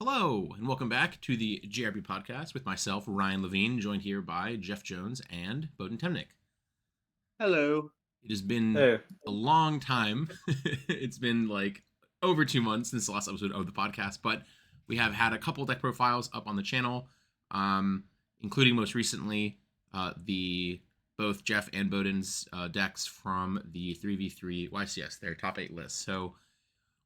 Hello, and welcome back to the JRB podcast with myself, Ryan Levine, joined here by Jeff Jones and Bohdan Temnick. Hello. It has been Hey, a long time. It's been like over 2 months since the last episode of the podcast, but we have had a couple deck profiles up on the channel, including most recently the both Jeff and Bohdan's decks from the 3v3 YCS, their top 8 list. So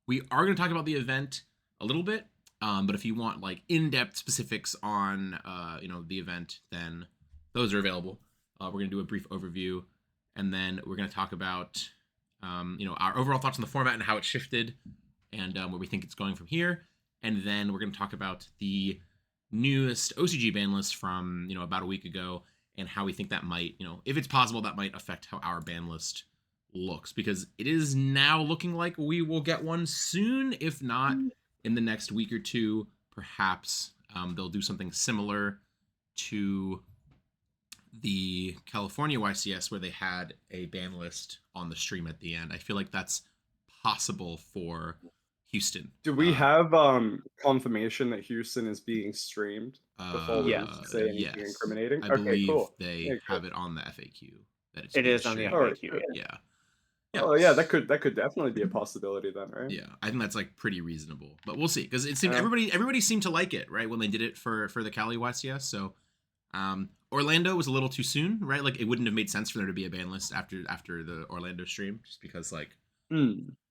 we are going to talk about the event a little bit. But if you want like in-depth specifics on the event, then those are available. We're gonna do a brief overview, and then we're gonna talk about our overall thoughts on the format and how it shifted, and where we think it's going from here. And then we're gonna talk about the newest OCG ban list from about a week ago, and how we think that might, if it's possible, that might affect how our ban list looks, because it is now looking like we will get one soon, if not in the next week or two, perhaps. They'll do something similar to the California YCS where they had a ban list on the stream at the end. I feel like that's possible for Houston. do we have confirmation that Houston is being streamed before we Yes. say anything Yes. incriminating? I Okay, believe cool. they Yeah, have cool. it on the FAQ. That it's It being is on the streamed. Alright, FAQ. good. Yeah. Oh yeah, that could definitely be a possibility then, right? Yeah, I think that's like pretty reasonable, but we'll see, because it seemed Yeah. everybody seemed to like it, right, when they did it for the Cali YCS. So Orlando was a little too soon, right? Like it wouldn't have made sense for there to be a ban list after the Orlando stream, just because like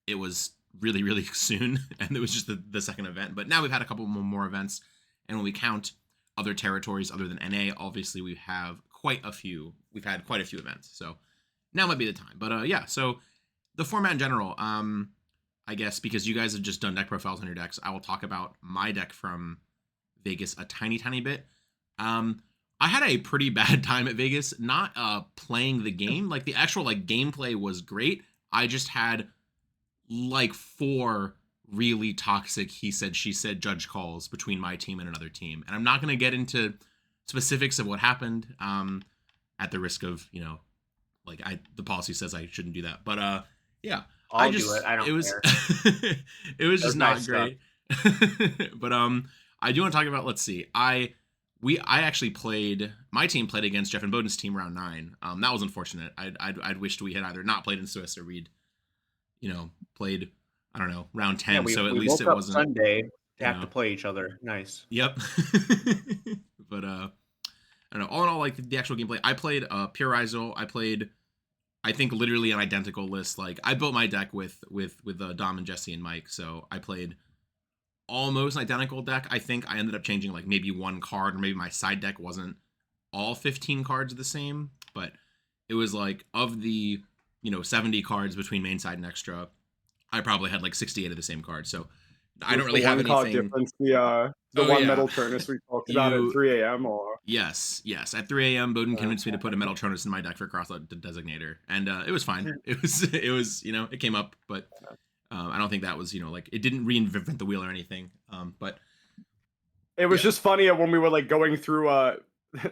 it was really really soon, and it was just the second event. But now we've had a couple more events, and when we count other territories other than NA, obviously we have quite a few. We've had quite a few events, so now might be the time. But yeah, so the format in general, I guess because you guys have just done deck profiles on your decks, I will talk about my deck from Vegas a tiny bit. I had a pretty bad time at Vegas, not playing the game. Like the actual like gameplay was great. I just had like 4 really toxic he said she said judge calls between my team and another team. And I'm not going to get into specifics of what happened at the risk of, the policy says I shouldn't do that. But yeah, I'll do it. I don't it was care. it was just not nice great. But I do want to talk about, let's see. I actually played, my team played against Jeff and Bohdan's team round 9. That was unfortunate. I'd wished we had either not played in Swiss or we'd played, I don't know, round 10. Yeah, we, so at we least woke it up wasn't Sunday to have know. to play each other. Nice. Yep. But I don't know. All in all, like the actual gameplay, I played pure Ryzeal. I played, I think, literally an identical list. Like I built my deck with Dom and Jesse and Mike, so I played almost an identical deck. I think I ended up changing like maybe one card, or maybe my side deck wasn't all 15 cards the same, but it was like of the 70 cards between main, side, and extra, I probably had like 68 of the same cards. So I don't really have anything. Card difference, the one metal Turnus we talked about at 3 a.m. or yes, at 3 a.m. Bohdan convinced me to put a metal Turnus in my deck for Crossout Designator, and it was fine. It was it came up, but I don't think that was like it didn't reinvent the wheel or anything. But it was just funnier when we were like going through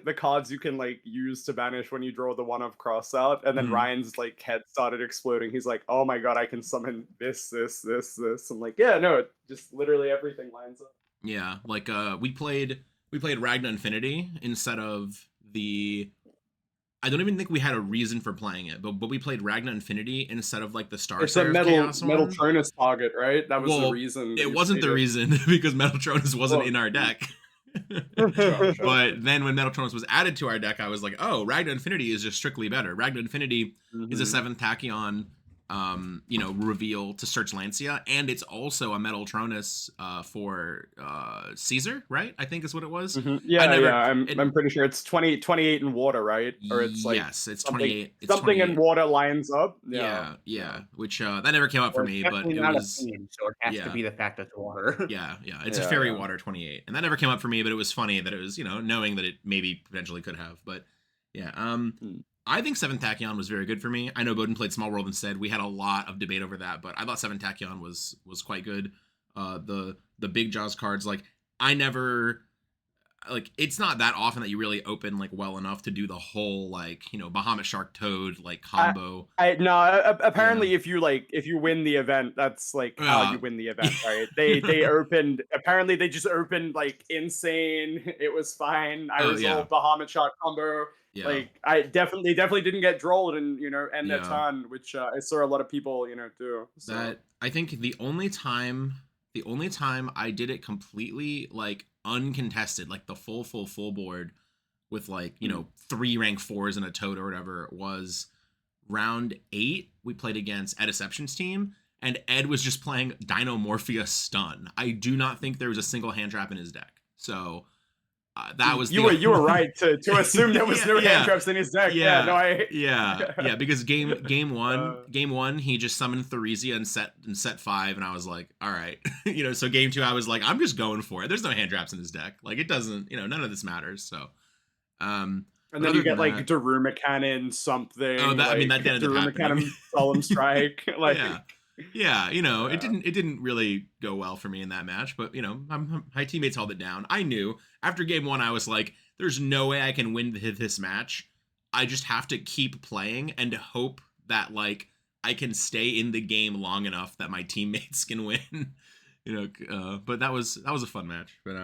the cards you can like use to banish when you draw the one of cross out, and then Ryan's like head started exploding. He's like, oh my god, I can summon this. I'm like, yeah, no, it just literally everything lines up. Yeah, like we played Ragna Infinity instead of the, I don't even think we had a reason for playing it, but we played Ragna Infinity instead of like the Star It's a metal Turnus target, right? That was the reason. It wasn't the reason, because Metal Tronus wasn't in our deck. Sure. But then when Metal Tronus was added to our deck, I was like, oh, Ragna Infinity is just strictly better. Ragna Infinity is a 7th Tachyon reveal to search Lancia, and it's also a Metal Tronus for Caesar, right? I think is what it was. I'm pretty sure it's 28 in water, right? Or it's like, yes, it's 28. It's something 28. in water lines up. Yeah. Which that never came up for me, but it was so it has to be the fact that it's water. yeah. It's a fairy water 28, and that never came up for me, but it was funny that it was knowing that it maybe potentially could have, but yeah. I think 7th Tachyon was very good for me. I know Bohdan played Small World instead. We had a lot of debate over that, but I thought 7th Tachyon was quite good. The Big Jaws cards, like I never like it's not that often that you really open like well enough to do the whole like Bahamut Shark Toad like combo. Apparently Yeah. if you win the event, that's like how you win the event, right? Yeah. They opened, apparently they just opened like insane. It was fine. I Oh yeah. resolved Bahamut shot combo. Yeah. Like I definitely didn't get drolled and end their Yeah. turn, which I saw a lot of people do. So That I think the only time I did it completely like uncontested, like the full board with like, mm. 3 rank 4s and a toad or whatever was round 8. We played against Ed Deception's team, and Ed was just playing Dino Morphia Stun. I do not think there was a single hand trap in his deck. So that was you were right to assume there was no hand traps in his deck. Yeah, because game one he just summoned Theresia and set 5, and I was like, all right. So game 2 I was like, I'm just going for it. There's no hand traps in his deck. Like it doesn't, none of this matters. So and then you get like Daruma Cannon something. Oh, that, like, I mean that ended up Daruma happening. Cannon Solemn Strike. Like yeah, it didn't really go well for me in that match, but my teammates held it down. I knew after game 1 I was like, there's no way I can win this match. I just have to keep playing and hope that like I can stay in the game long enough that my teammates can win. But that was a fun match. But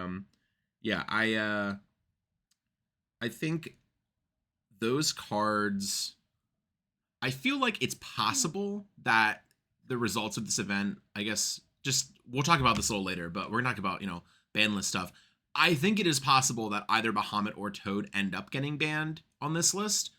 yeah, I think those cards, I feel like it's possible that the results of this event, I guess, just we'll talk about this a little later, but we're gonna talk about ban list stuff. I think it is possible that either Bahamut or Toad end up getting banned on this list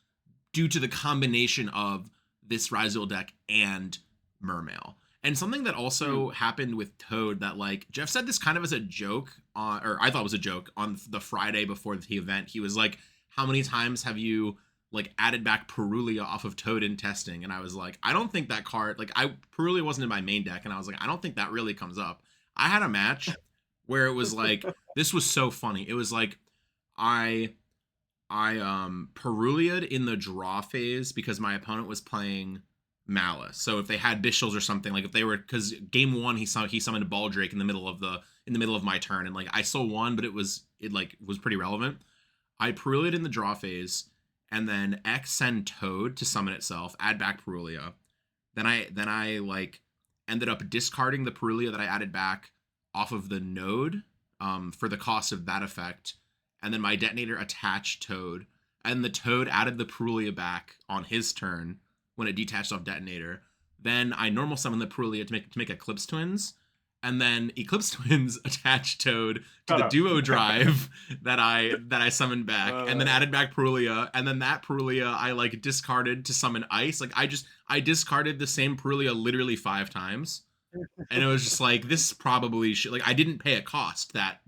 due to the combination of this Ryzeal deck and Mermail. And something that also happened with Toad that like Jeff said this kind of as a joke on, or I thought it was a joke on the Friday before the event. He was like, how many times have you like added back Perulia off of Toad in testing? And I was like, I don't think that card, like Perulia wasn't in my main deck, and I was like, I don't think that really comes up. I had a match where it was like, this was so funny. It was like I Perulia'd in the draw phase because my opponent was playing Maliss. So if they had Bishals or something, like if they were, because game 1 he summoned a Baldrake in the middle of my turn, and like I still won, but it was pretty relevant. I Perulia'd in the draw phase, and then X send Toad to summon itself, add back Perulia. Then I like ended up discarding the Perulia that I added back off of the node for the cost of that effect. And then my detonator attached Toad, and the Toad added the Perulia back on his turn when it detached off detonator. Then I normal summoned the Perulia to make Eclipse Twins, and then Eclipse Twins attached Toad to the duo drive that I summoned back, and then added back Perulia, and then that Perulia I like discarded to summon Ice. Like I discarded the same Perulia literally 5 times, and it was just like, this probably should, like I didn't pay a cost that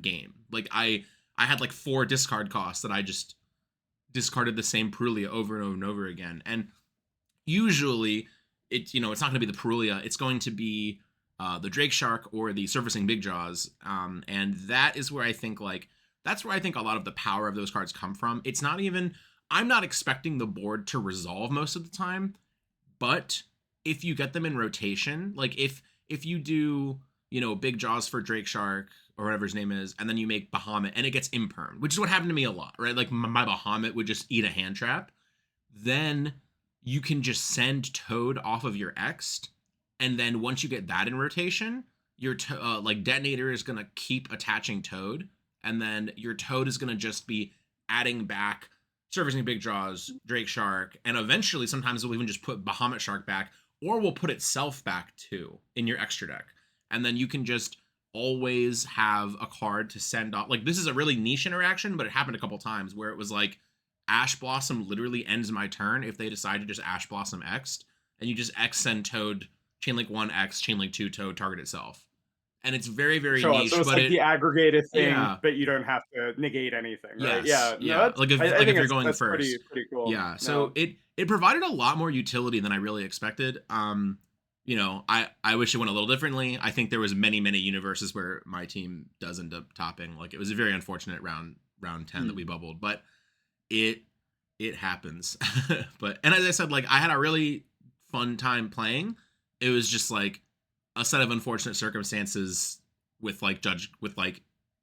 game. Like I had like 4 discard costs that I just discarded the same Perulia over and over and over again. And usually it's not going to be the Perulia, it's going to be the Drake Shark or the Surfacing Big Jaws, and that is where I think that's where I think a lot of the power of those cards come from. It's not even, I'm not expecting the board to resolve most of the time, but if you get them in rotation, like if you do Big Jaws for Drake Shark or whatever his name is, and then you make Bahamut and it gets imperm, which is what happened to me a lot, right? Like my Bahamut would just eat a hand trap, then you can just send Toad off of your X, and then once you get that in rotation, your like detonator is gonna keep attaching Toad, and then your Toad is gonna just be adding back Surfacing Big Jaws, Drake Shark, and eventually sometimes we'll even just put Bahamut Shark back, or we'll put itself back too in your extra deck, and then you can just always have a card to send off. Like this is a really niche interaction, but it happened a couple times where it was like Ash Blossom literally ends my turn if they decide to just Ash Blossom X'd, and you just X send Toad, Chainlink 1 X, Chainlink 2 Toad, target itself. And it's very, very niche. So it's but like the aggregated thing, yeah. but you don't have to negate anything, right? Yes, Yeah. No, like if you're going that's first. pretty cool. Yeah. So it provided a lot more utility than I really expected. I wish it went a little differently. I think there was many universes where my team does end up topping. Like it was a very unfortunate round 10 that we bubbled, but it happens. And as I said, like I had a really fun time playing. It was just like a set of unfortunate circumstances with like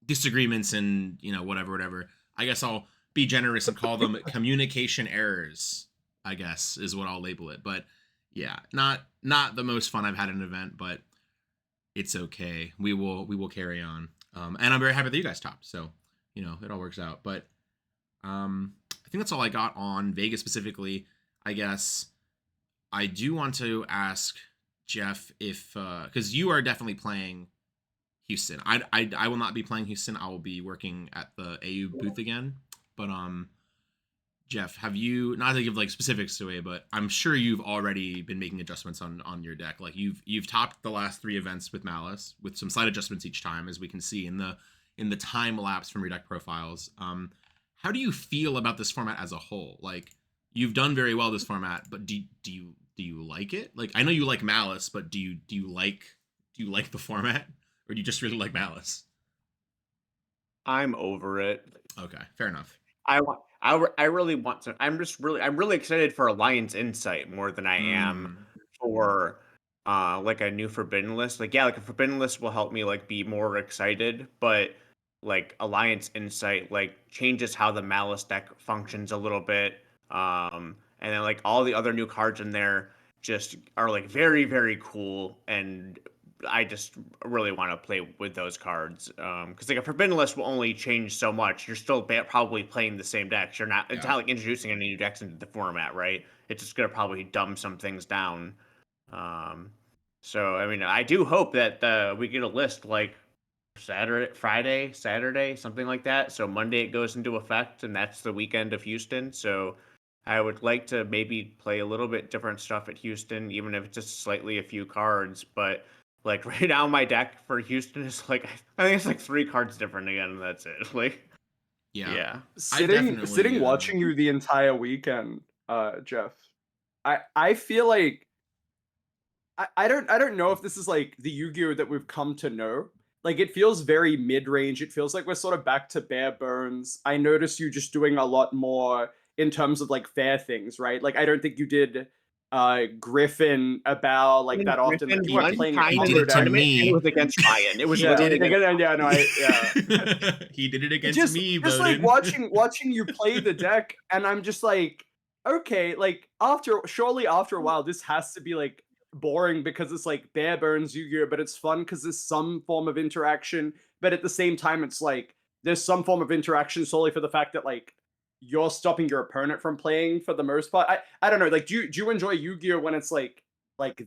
disagreements and whatever. I guess I'll be generous and call them communication errors. I guess is what I'll label it. But yeah, not the most fun I've had at an event, but it's okay. We will carry on. And I'm very happy that you guys topped. So it all works out. But I think that's all I got on Vegas specifically. I guess I do want to ask Jeff if because you are definitely playing Houston. I will not be playing Houston. I will be working at the AU booth again. But Jeff, have you, not to give like specifics away, but I'm sure you've already been making adjustments on your deck. Like you've topped the last 3 events with Maliss with some slight adjustments each time, as we can see in the time lapse from your deck profiles. How do you feel about this format as a whole? Like you've done very well this format, but do you like it? Like I know you like Maliss, but do you like the format, or do you just really like Maliss? I'm over it. Okay, fair enough. I really want to. I'm really excited for Alliance Insight more than I am for like a new Forbidden List. Like like a Forbidden List will help me like be more excited, but like Alliance Insight like changes how the Malice deck functions a little bit. And then like all the other new cards in there just are like very, very cool, and I just really want to play with those cards because like a Forbidden List will only change so much. You're still probably playing the same decks. You're not. It's not like introducing any new decks into the format, right? It's just gonna probably dumb some things down. So I mean, I do hope that we get a list like Friday, Saturday, something like that. So Monday it goes into effect, and that's the weekend of Houston. So I would like to maybe play a little bit different stuff at Houston, even if it's just slightly a few cards, but. Like right now, my deck for Houston is like I think it's like 3 cards different again, and that's it. Like, yeah. Sitting watching you the entire weekend, Jeff. I feel like I don't know if this is like the Yu-Gi-Oh that we've come to know. Like it feels very mid-range. It feels like we're sort of back to bare bones. I noticed you just doing a lot more in terms of like fair things, right? Like I don't think you did Griffin about like that often. Like you weren't playing he did it to me. It was against Ryan. It was he did it against me. Just like watching you play the deck, and I'm just like, okay, like surely after a while, this has to be like boring because it's like bare bones Yu-Gi-Oh, but it's fun because there's some form of interaction. But at the same time, it's like there's some form of interaction solely for the fact that like you're stopping your opponent from playing for the most part. I don't know. Like, do you enjoy Yu-Gi-Oh when it's like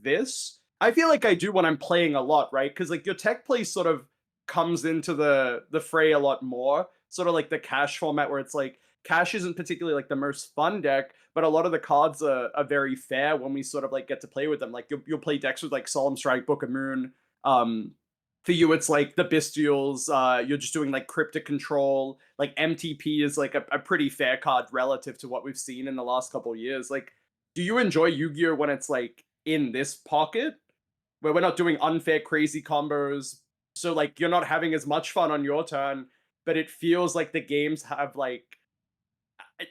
this? I feel like I do when I'm playing a lot, right? Because like your tech play sort of comes into the fray a lot more. Sort of like the cash format where it's like cash isn't particularly like the most fun deck, but a lot of the cards are very fair when we sort of like get to play with them. Like you'll play decks with like Solemn Strike, Book of Moon. For you, it's like the Bestials. You're just doing like Cryptic Control. Like MTP is like a pretty fair card relative to what we've seen in the last couple of years. Like, do you enjoy Yu-Gi-Oh when it's like in this pocket where we're not doing unfair, crazy combos? So like you're not having as much fun on your turn, but it feels like the games have like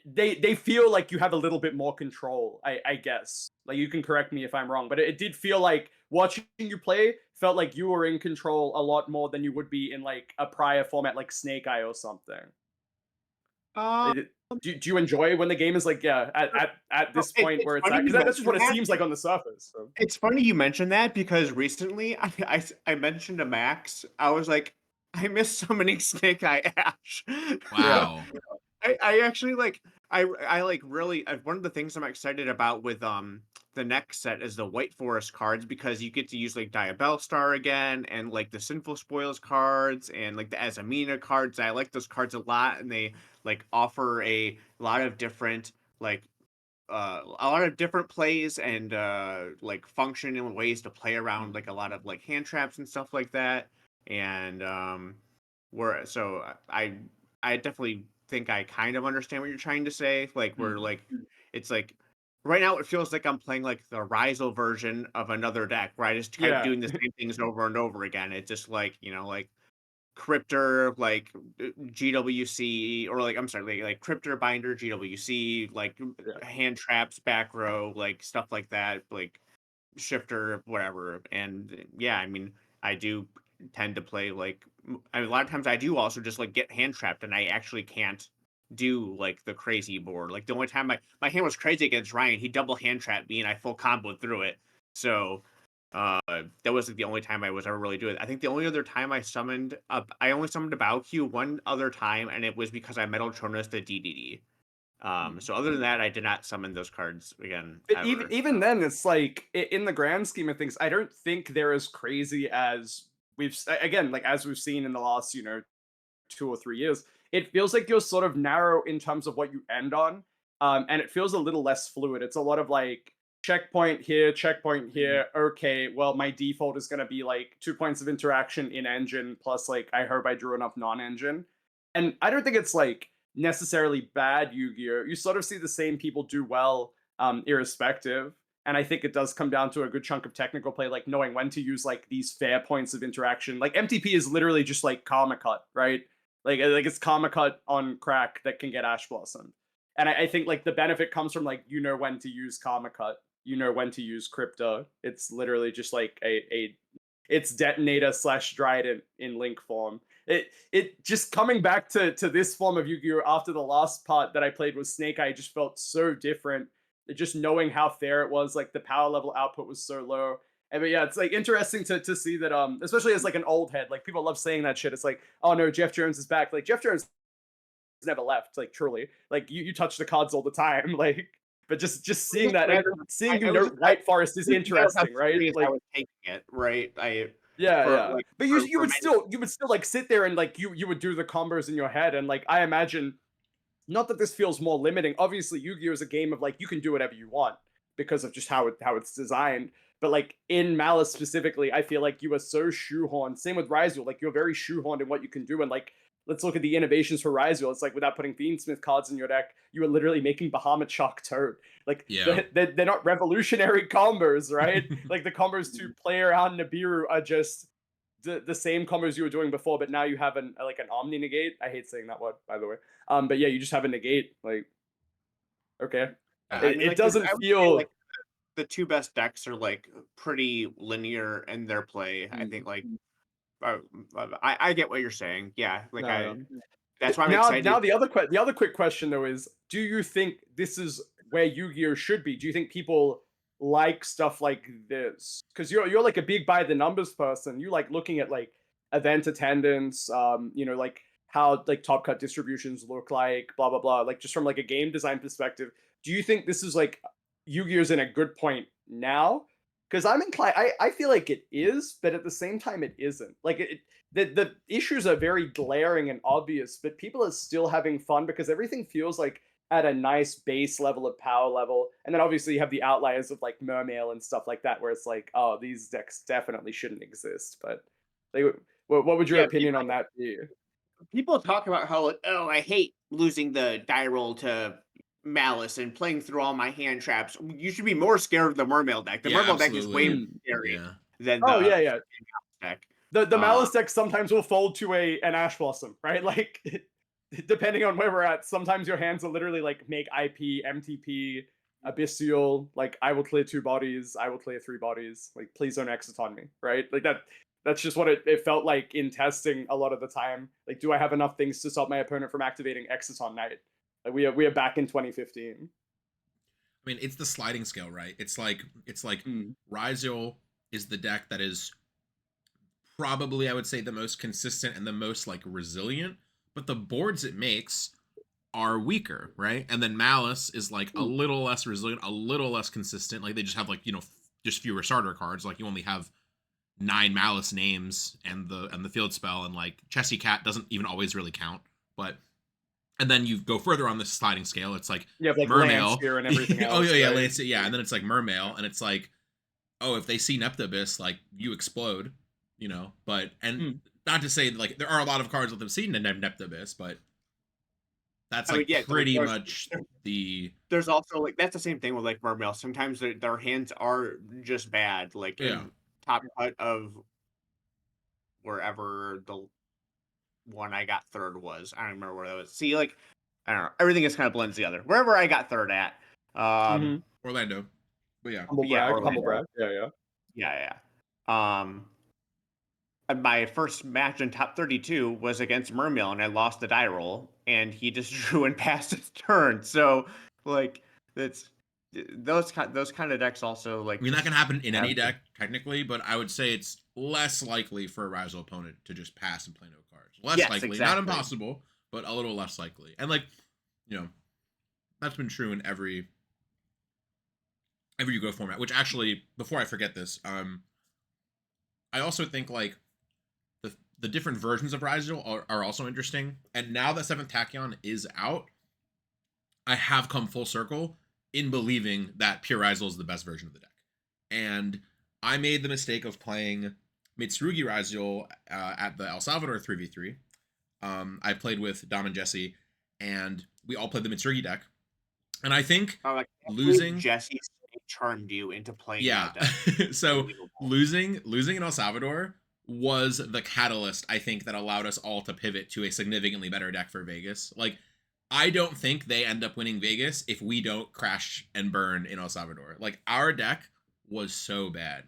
they feel like you have a little bit more control, I guess. Like you can correct me if I'm wrong, but it did feel like watching you play felt like you were in control a lot more than you would be in like a prior format like Snake Eye or something. Do you enjoy when the game is like at this point where it's at? Because that's just what it seems like on the surface. So. It's funny you mentioned that because recently I mentioned to Max, I was like, I miss summoning Snake Eye Ash. Wow. I actually like I like really one of the things I'm excited about with the next set is the White Forest cards because you get to use like Diabell Star again and like the Sinful Spoils cards and like the Azamina cards. I like those cards a lot, and they like offer a lot of different like a lot of different plays and like function and ways to play around like a lot of like hand traps and stuff like that. And I definitely think I kind of understand what you're trying to say. Like we're like it's like right now it feels like I'm playing like the Ryzeal version of another deck where I just keep doing the same things over and over again. It's just like, like Cryptor, like GWC, or like I'm sorry, like Cryptor Binder, GWC, like hand traps, back row, like stuff like that, like shifter, whatever. And yeah, I mean, I do tend to play like a lot of times I do also just like get hand trapped, and I actually can't do like the crazy board. Like the only time my hand was crazy against Ryan, he double hand trapped me and I full comboed through it. So that was like the only time I was ever really doing it. I think the only other time I only summoned a Bao Q one other time, and it was because I Metal Tronus the DDD. So other than that, I did not summon those cards again. But even then, it's like in the grand scheme of things, I don't think they're as crazy as again, like as we've seen in the last 2 or 3 years. It feels like you're sort of narrow in terms of what you end on, and it feels a little less fluid. It's a lot of like checkpoint here, checkpoint here. Okay, well, my default is going to be like 2 points of interaction in engine plus like I hope I drew enough non-engine, and I don't think it's like necessarily bad Yu-Gi-Oh. You sort of see the same people do well, irrespective. And I think it does come down to a good chunk of technical play, like knowing when to use like these fair points of interaction. Like MTP is literally just like Karma Cut, right? Like it's Karma Cut on crack that can get Ash Blossom. And I think like the benefit comes from like when to use Karma Cut, when to use Crypto. It's literally just like it's detonator / Dryad in Link form. It just coming back to this form of Yu-Gi-Oh! After the last part that I played with Snake Eye just felt so different. Just knowing how fair it was, like the power level output was so low. And but yeah, it's like interesting to see that, especially as like an old head, like people love saying that shit. It's like, oh no, Jeff Jones is back. Like Jeff Jones never left, like truly. Like you touch the cards all the time, like. But just seeing that, seeing White Forest is interesting, right? Like I was taking it, right? Yeah. But you would still like sit there and like you would do the combos in your head, and like I imagine, not that this feels more limiting. Obviously, Yu-Gi-Oh is a game of like you can do whatever you want because of just how it's designed. But like in Malice specifically, I feel like you are so shoehorned. Same with Ryzeal, like you're very shoehorned in what you can do. And like let's look at the innovations for Ryzeal. It's like without putting Fiendsmith cards in your deck, you are literally making Bahamut Shock Toad. Like they're not revolutionary combos, right? Like the combos to play around Nibiru are just the same combos you were doing before, but now you have an Omni negate. I hate saying that word, by the way. But yeah, you just have a negate. Like, okay, it doesn't feel like the two best decks are like pretty linear in their play. I think like I get what you're saying. Yeah, like that's why I'm excited. Now the other quick question though is, do you think this is where Yu-Gi-Oh should be? Do you think people like stuff like this? Because you're like a big by the numbers person. You like looking at like event attendance, like how like top cut distributions look like, blah blah blah. Like just from like a game design perspective, do you think this is like Yu-Gi-Oh's in a good point now? Because I'm inclined, I feel like it is, but at the same time it isn't. Like the issues are very glaring and obvious, but people are still having fun because everything feels like at a nice base level of power level. And then obviously you have the outliers of like Mermail and stuff like that, where it's like, oh, these decks definitely shouldn't exist. But what would your opinion on that be? People talk about how like, oh, I hate losing the die roll to Malice and playing through all my hand traps. You should be more scared of the Mermail deck. The Mermail deck is way more scary than the deck. The Malice deck sometimes will fold to an Ash Blossom, right? Like depending on where we're at, sometimes your hands will literally like make IP, MTP, Abyssal, like I will clear 2 bodies, I will clear 3 bodies. Like please don't Exciton me, right? Like that's just what it felt like in testing a lot of the time. Like, do I have enough things to stop my opponent from activating Exciton Knight? Like we are back in 2015. I mean, it's the sliding scale, right? It's like Ryzeal is the deck that is probably, I would say, the most consistent and the most like resilient, but the boards it makes are weaker, right? And then Malice is like a little less resilient, a little less consistent. Like they just have like, just fewer starter cards. Like you only have 9 Malice names and the field spell, and like Chessy Cat doesn't even always really count. But and then you go further on this sliding scale. It's like, you have like Mermail and everything else. Lance, and then it's like Mermail, and it's like, oh, if they see Neptabyss, like you explode, But not to say like there are a lot of cards with them seeing Neptabyss, but that's pretty much the. There's also like that's the same thing with like Mermail. Sometimes their hands are just bad. Like top cut of wherever the one I got third was. I don't remember where that was. See, like I don't know. Everything just kind of blends together. Wherever I got third at. Orlando. But yeah. Humble brag. Yeah. my first match in top 32 was against Mermill, and I lost the die roll, and he just drew and passed his turn. So, like, that's those kind of decks also like. I mean, that can happen in any have- deck technically, but I would say it's less likely for a Ryzeal opponent to just pass and play no cards. Less Yes, likely, not exactly. impossible, but a little less likely. And like, you know, that's been true in every Yu-Gi-Oh format. Which actually, before I forget this, I also think like the different versions of Ryzeal are also interesting. And now that 7th Tachyon is out, I have come full circle in believing that pure Ryzeal is the best version of the deck. And I made the mistake of playing Mitsurugi Ryzeal at the El Salvador 3v3. I played with Dom and Jesse, and we all played the Mitsurugi deck. And I think losing Jesse charmed you into playing. Yeah. That deck. So losing in El Salvador was the catalyst, I think, that allowed us all to pivot to a significantly better deck for Vegas. Like, I don't think they end up winning Vegas if we don't crash and burn in El Salvador. Like, our deck was so bad.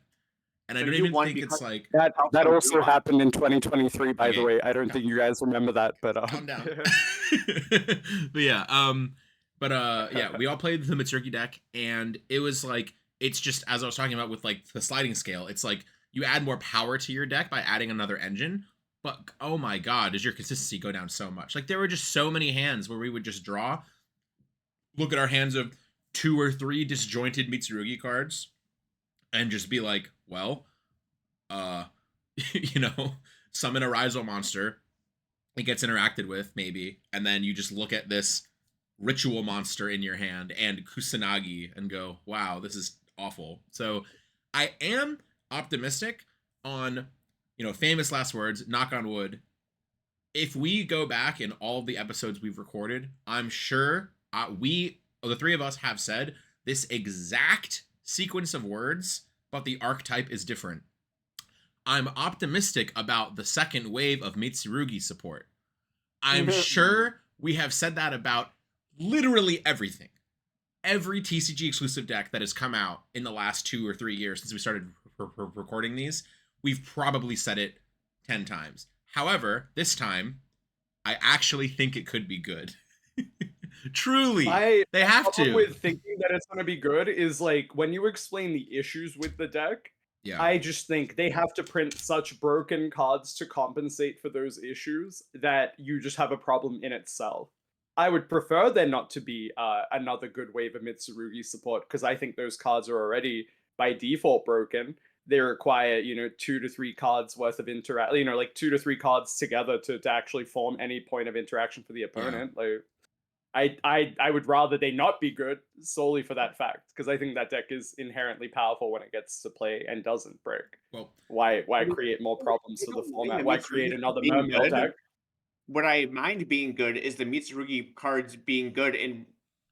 And I don't even think it's like... That also happened in 2023, by the way. I don't think you guys remember that, but... Calm down. But yeah, yeah, we all played the Mitsurugi deck, and it was like, it's just, as I was talking about with like the sliding scale, it's like, you add more power to your deck by adding another engine, but oh my god, does your consistency go down so much. Like, there were just so many hands where we would just draw, look at our hands of 2 or 3 disjointed Mitsurugi cards, and just be like, well, you know, summon a Ryzeal monster, it gets interacted with, maybe, and then you just look at this ritual monster in your hand and Kusanagi and go, wow, this is awful. So I am optimistic on, you know, famous last words, knock on wood. If we go back in all of the episodes we've recorded, I'm sure the 3 of us have said this exact sequence of words, but the archetype is different. I'm optimistic about the second wave of Mitsurugi support. I'm sure we have said that about literally everything. Every TCG exclusive deck that has come out in the last 2 or 3 years since we started recording these, we've probably said it 10 times. However, this time, I actually think it could be good. Truly, they have to. With thinking that it's going to be good is like when you explain the issues with the deck. Yeah. I just think they have to print such broken cards to compensate for those issues that you just have a problem in itself. I would prefer there not to be another good wave of Mitsurugi support, because I think those cards are already by default broken. They require, 2 to 3 cards worth of like 2 to 3 cards together to actually form any point of interaction for the opponent. Yeah. Like, I would rather they not be good solely for that fact, because I think that deck is inherently powerful when it gets to play and doesn't break. Well, why create more problems for the format? Why create another Mermail deck? What I mind being good is the Mitsurugi cards being good in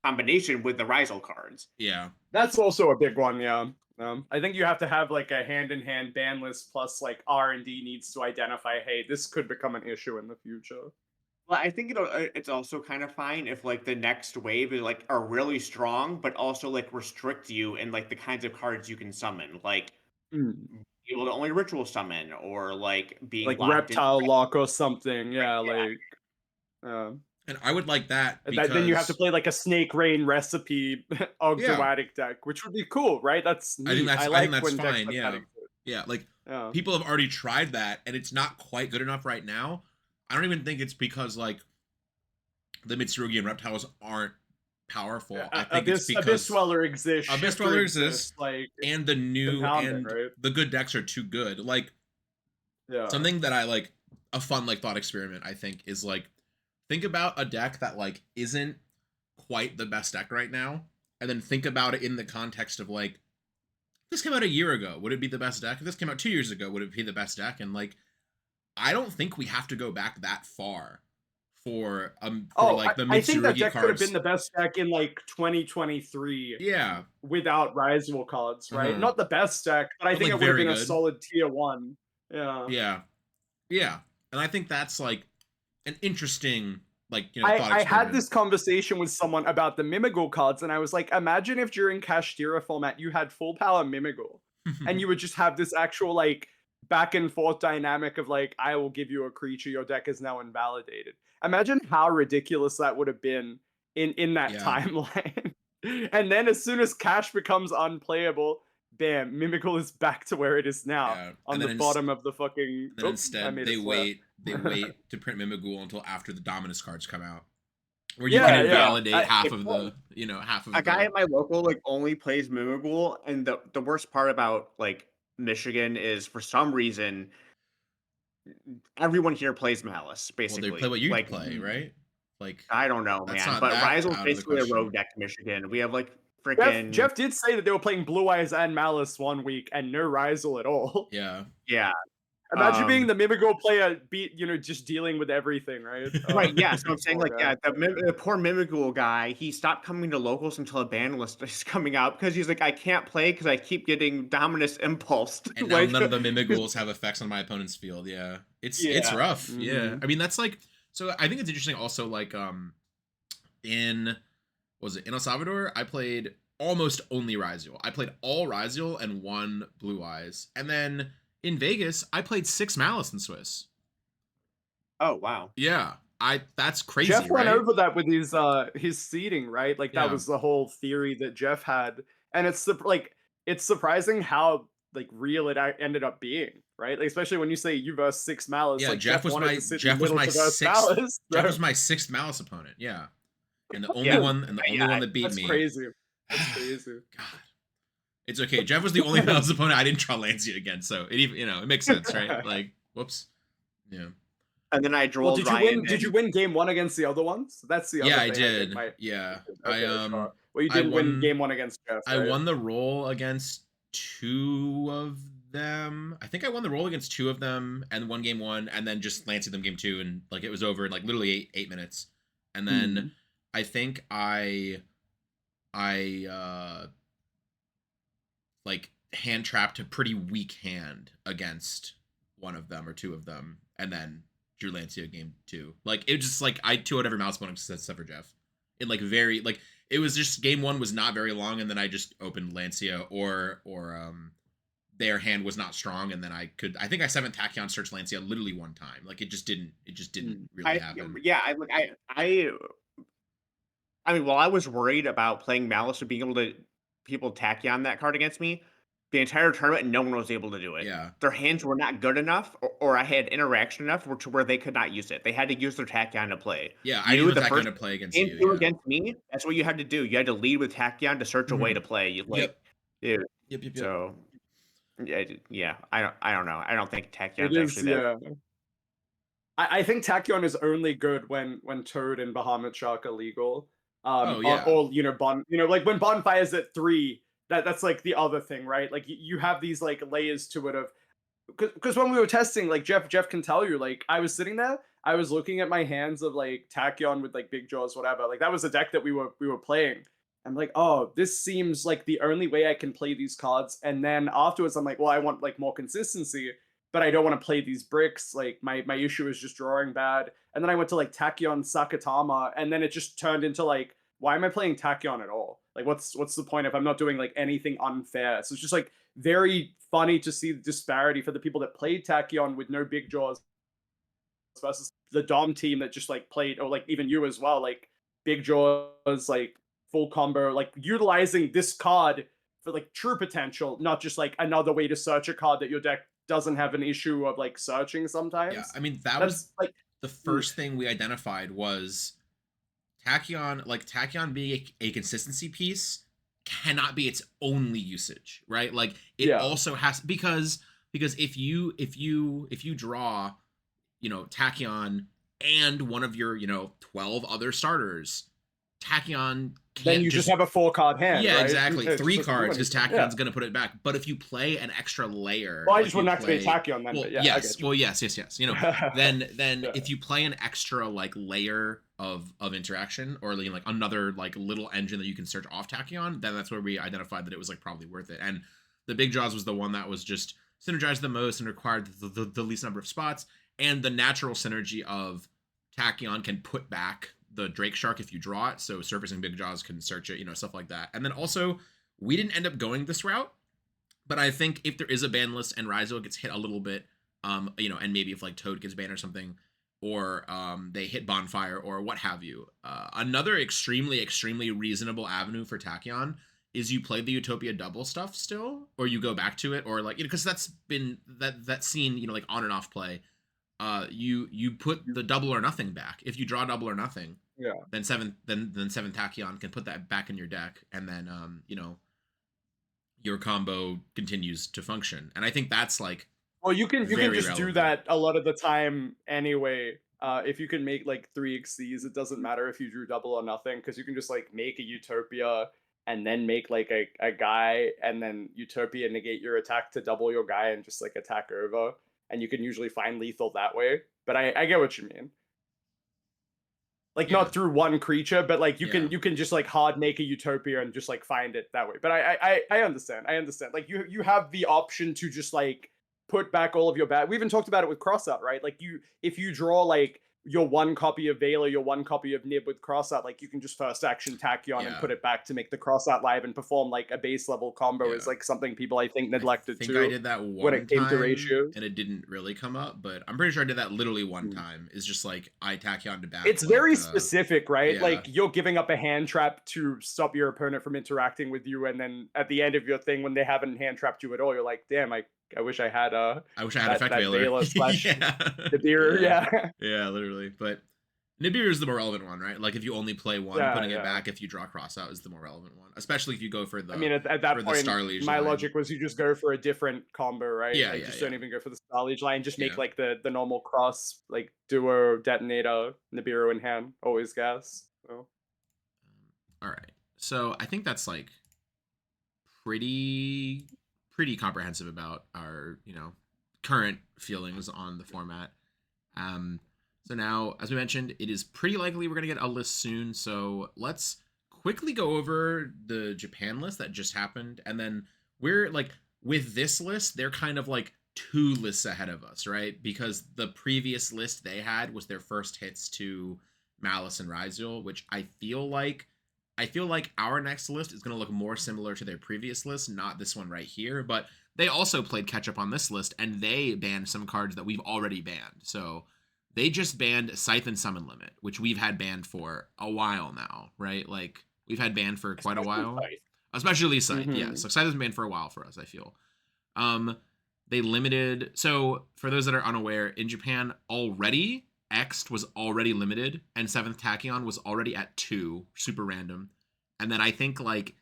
combination with the Ryzeal cards. Yeah. That's also a big one, yeah. I think you have to have like a hand-in-hand ban list, plus like R&D needs to identify, hey, this could become an issue in the future. Well, I think it's also kind of fine if like the next wave is like are really strong, but also like restrict you in like the kinds of cards you can summon, like able to only ritual summon, or like being like reptile lock or something. Yeah, like. And I would like that because... then you have to play like a Snake Rain recipe Ogdoadic deck, which would be cool, right? That's neat. I think that's fine. Yeah, like people have already tried that, and it's not quite good enough right now. I don't even think it's because like the Mitsurugi and reptiles aren't powerful. I think it's because Abyss Dweller exists. Abyss Dweller exists, like, and the new and right? The good decks are too good. Like, something that I like, a fun like thought experiment, I think, is like, think about a deck that like isn't quite the best deck right now, and then think about it in the context of like, if this came out a year ago, would it be the best deck? If this came out 2 years ago, would it be the best deck? And like, I don't think we have to go back that far for like the Mitsurugi I think that deck cards. Could have been the best deck in like 2023. Yeah, without Ryzeal cards, right? Not the best deck, but I think like it would have been a solid tier 1. Yeah. And I think that's like an interesting like I had this conversation with someone about the Mimigul cards, and I was like, imagine if during Kashtira format you had full power Mimigul, and you would just have this actual like back and forth dynamic of like, I will give you a creature, your deck is now invalidated. Imagine how ridiculous that would have been in that Yeah. timeline. And then as soon as Cash becomes unplayable, bam, Mimical is back to where it is now, Yeah. on And the then bottom of the fucking. then Oops, I instead made they a flare. wait to print Mimighoul until after the Dominus cards come out, where you Yeah, can yeah. invalidate I- half it- of the half of A guy the. at my local like only plays Mimighoul, and the worst part about like Michigan is for some reason everyone here plays Malice. Well, they Basically, play what you like play, right? Like I don't know, that's man. not But that Ryzeal's out of the basically a question. rogue deck to Michigan. We have like Jeff, freaking Jeff did say that they were playing Blue Eyes and Malice one week and no Ryzeal at all. Yeah. yeah. Imagine being the Mimigo player, just dealing with everything, right? Right, yeah. So I'm saying, poor like, guy. the poor Mimighoul guy, he stopped coming to locals until a ban list is coming out because he's like, I can't play because I keep getting Dominus impulsed. And now like, none of the Mimighouls have effects on my opponent's field. Yeah. It's Yeah. rough. Yeah. Mhm. I mean, that's like, so I think it's interesting also, like, in El Salvador, I played almost only Ryzeal. I played all Ryzeal and 1 Blue Eyes. And then in Vegas, I played 6 Malice in Swiss. Oh wow. Yeah. That's crazy. Jeff went right? over that with his seeding, right? Like that Yeah. was the whole theory that Jeff had, and it's surprising how like real it ended up being, right? Like, especially when you say you verse 6 Malice. Yeah, like Jeff was wanted my to sit in Jeff the was middle my to verse sixth Malice, Jeff so- was my 6th Malice opponent. Yeah. And the only Yeah. one that beat That's me. crazy. That's crazy. God. It's okay. Jeff was the only Malice opponent I didn't draw Lancia against, so it even it makes sense, right? Like, whoops. Yeah. And then I drew Well, did you Ryan. win? Did you win game 1 against the other ones? That's the other Yeah, thing. I did. Might... Yeah. Okay, sure. Well, you I didn't win won game 1 against Jeff. I right? won the roll against 2 of them. I think I won the roll against 2 of them and won game 1 and then just lanced them game 2 and like it was over in like literally 8 minutes. And then I think I like hand trapped a pretty weak hand against one of them or 2 of them and then drew Lancia game 2. Like it was just like I 2'd every mouse opponent except for Jeff. It like very like it was just game 1 was not very long and then I just opened Lancia or their hand was not strong and then I think I 7 Tachyon search Lancia literally one time. Like it just didn't really happen. Yeah, I mean, while I was worried about playing Malice or being able to people Tachyon that card against me, the entire tournament, no one was able to do it. Yeah. Their hands were not good enough, or I had interaction enough to where they could not use it. They had to use their Tachyon to play. Yeah, I knew the Tachyon to play against game you. 2 Yeah. against me, that's what you had to do. You had to lead with Tachyon to search a way to play. Yep. So, yeah, I don't know. I don't think Tachyon It is is, actually that. yeah. I think Tachyon is only good when Toad and Bahamut Shark are legal. Oh, yeah. Or like when Bonfire's at 3, that's like the other thing, right? Like you have these like layers to it of because when we were testing, like Jeff can tell you, like I was sitting there, I was looking at my hands of like Tachyon with like Big Jaws, whatever. Like that was a deck that we were playing. I'm like, oh, this seems like the only way I can play these cards. And then afterwards, I'm like, well, I want like more consistency, but I don't want to play these bricks. Like my issue is just drawing bad. And then I went to like Tachyon Sakatama, and then it just turned into like, why am I playing Tachyon at all? Like, what's the point if I'm not doing like anything unfair? So it's just like very funny to see the disparity for the people that played Tachyon with no Big Jaws versus the Dom team that just like played, or like even you as well, like Big Jaws, like full combo, like utilizing this card for like true potential, not just like another way to search a card that your deck doesn't have an issue of like searching sometimes. Yeah, I mean that was like the first thing we identified was Tachyon, like Tachyon being a consistency piece cannot be its only usage, right? Like it also has because if you draw, Tachyon and one of your, 12 other starters, Tachyon can't then you just have a 4-card hand. Yeah, right? Exactly. 3 cards because Tachyon's yeah. going to put it back. But if you play an extra layer, well, I just wouldn't activate Tachyon then. Well, but yeah, yes. Well, yes. Then Yeah. if you play an extra like layer of interaction or like another like little engine that you can search off Tachyon, then that's where we identified that it was like probably worth it. And the Big Jaws was the one that was just synergized the most and required the least number of spots, and the natural synergy of Tachyon can put back the Drake Shark if you draw it, so Surfacing Big Jaws can search it, stuff like that. And then also, we didn't end up going this route, But I think if there is a ban list and Ryzeal gets hit a little bit, you know, and maybe if like Toad gets banned or something, or they hit Bonfire or what have you, another extremely reasonable avenue for Tachyon is you play the Utopia double stuff still, or you go back to it, or like, you know, because that's been that scene, you know, like on and off play. You put the double or nothing back. If you draw double or nothing, Yeah. then seven Tachyon can put that back in your deck, and then you know, your combo continues to function. And I think that's like, Well, you can just relevant. do that a lot of the time anyway. If you can make like 3 Xyzs, it doesn't matter if you drew double or nothing, because you can just like make a Utopia and then make like a guy, and then Utopia negate your attack to double your guy and just like attack over. And you can usually find lethal that way. But I get what you mean. Like, Yeah. not through one creature, but like you Yeah. can just like hard make a Utopia and just like find it that way. But I understand. I understand. Like you have the option to just like put back all of your bad. We even talked about it with Crossout, right? Like if you draw like your 1 copy of Veil or your 1 copy of Nib with Crossout, like you can just first action Tachyon and put it back to make the Crossout live and perform like a base level combo. Is like something people I think neglected I think too. I did that one when it came time, to ratios. and it didn't really come up, but I'm pretty sure I did that literally one time. Is just like I Tachyon to back. It's like, very specific, right? yeah. Like you're giving up a hand trap to stop your opponent from interacting with you, and then at the end of your thing, when they haven't hand trapped you at all, you're like, damn, I wish I had Effect Veiler slash yeah. Nibiru, yeah. Yeah, literally. But Nibiru is the more relevant one, right? Like if you only play one, putting it back if you draw Crossout is the more relevant one, especially if you go for the. I mean, at that point, my logic was you just go for a different combo, right? Yeah, like, just don't even go for the Star Liege line. Just make like the normal cross, like duo detonator, Nibiru in hand, always gas. So. All right, so I think that's like pretty comprehensive about our, you know, current feelings on the format. So now, as we mentioned, it is pretty likely we're going to get a list soon. So let's quickly go over the Japan list that just happened. And then we're like, with this list, they're kind of like 2 lists ahead of us, right? Because the previous list they had was their first hits to Maliss and Ryzeal, which I feel like our next list is going to look more similar to their previous list, not this one right here. But they also played catch up on this list, and they banned some cards that we've already banned. So they just banned Scythe and Summon Limit, which we've had banned for a while now, right? Like, we've had banned for quite a while. Especially Scythe, yeah. So Scythe has been banned for a while for us, I feel. They limited... So, for those that are unaware, in Japan already, Ext was already limited, and 7th Tachyon was already at 2, super random. And then I think, like,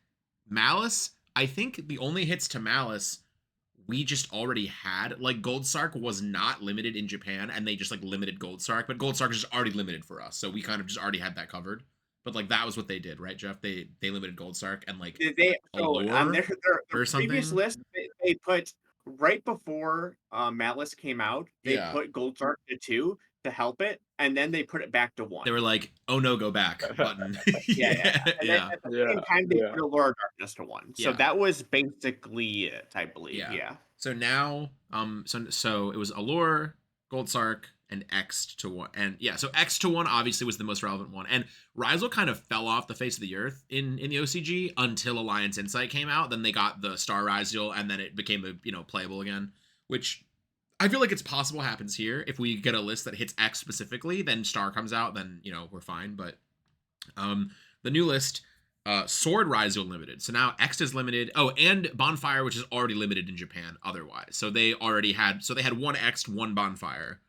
Maliss... I think the only hits to Maliss we just already had. Like, Gold Sark was not limited in Japan, and they just like limited Gold Sark, but Gold Sark is just already limited for us, so we kind of just already had that covered. But like that was what they did, right, Jeff? They limited Gold Sark and like on their or previous something? list they put right before Maliss came out, they put Gold Sark to 2 to help it, and then they put it back to 1. They were like, "Oh no, go back" button. yeah. And then at the same time, they put Allure of Darkness to 1. So that was basically it, I believe. Yeah. So now, so it was Allure, Gold Sark, and Ext to 1. And yeah, so Ext to 1 obviously was the most relevant one. And Ryzeal kind of fell off the face of the earth in the OCG until Alliance Insight came out. Then they got the Star Ryzeal, and then it became playable again, which I feel like it's possible happens here. If we get a list that hits X specifically, then Star comes out, then we're fine. But the new list, Sword Ryzeal limited. So now X is limited. Oh, and Bonfire, which is already limited in Japan otherwise. So they already had they had 1 X, 1 Bonfire,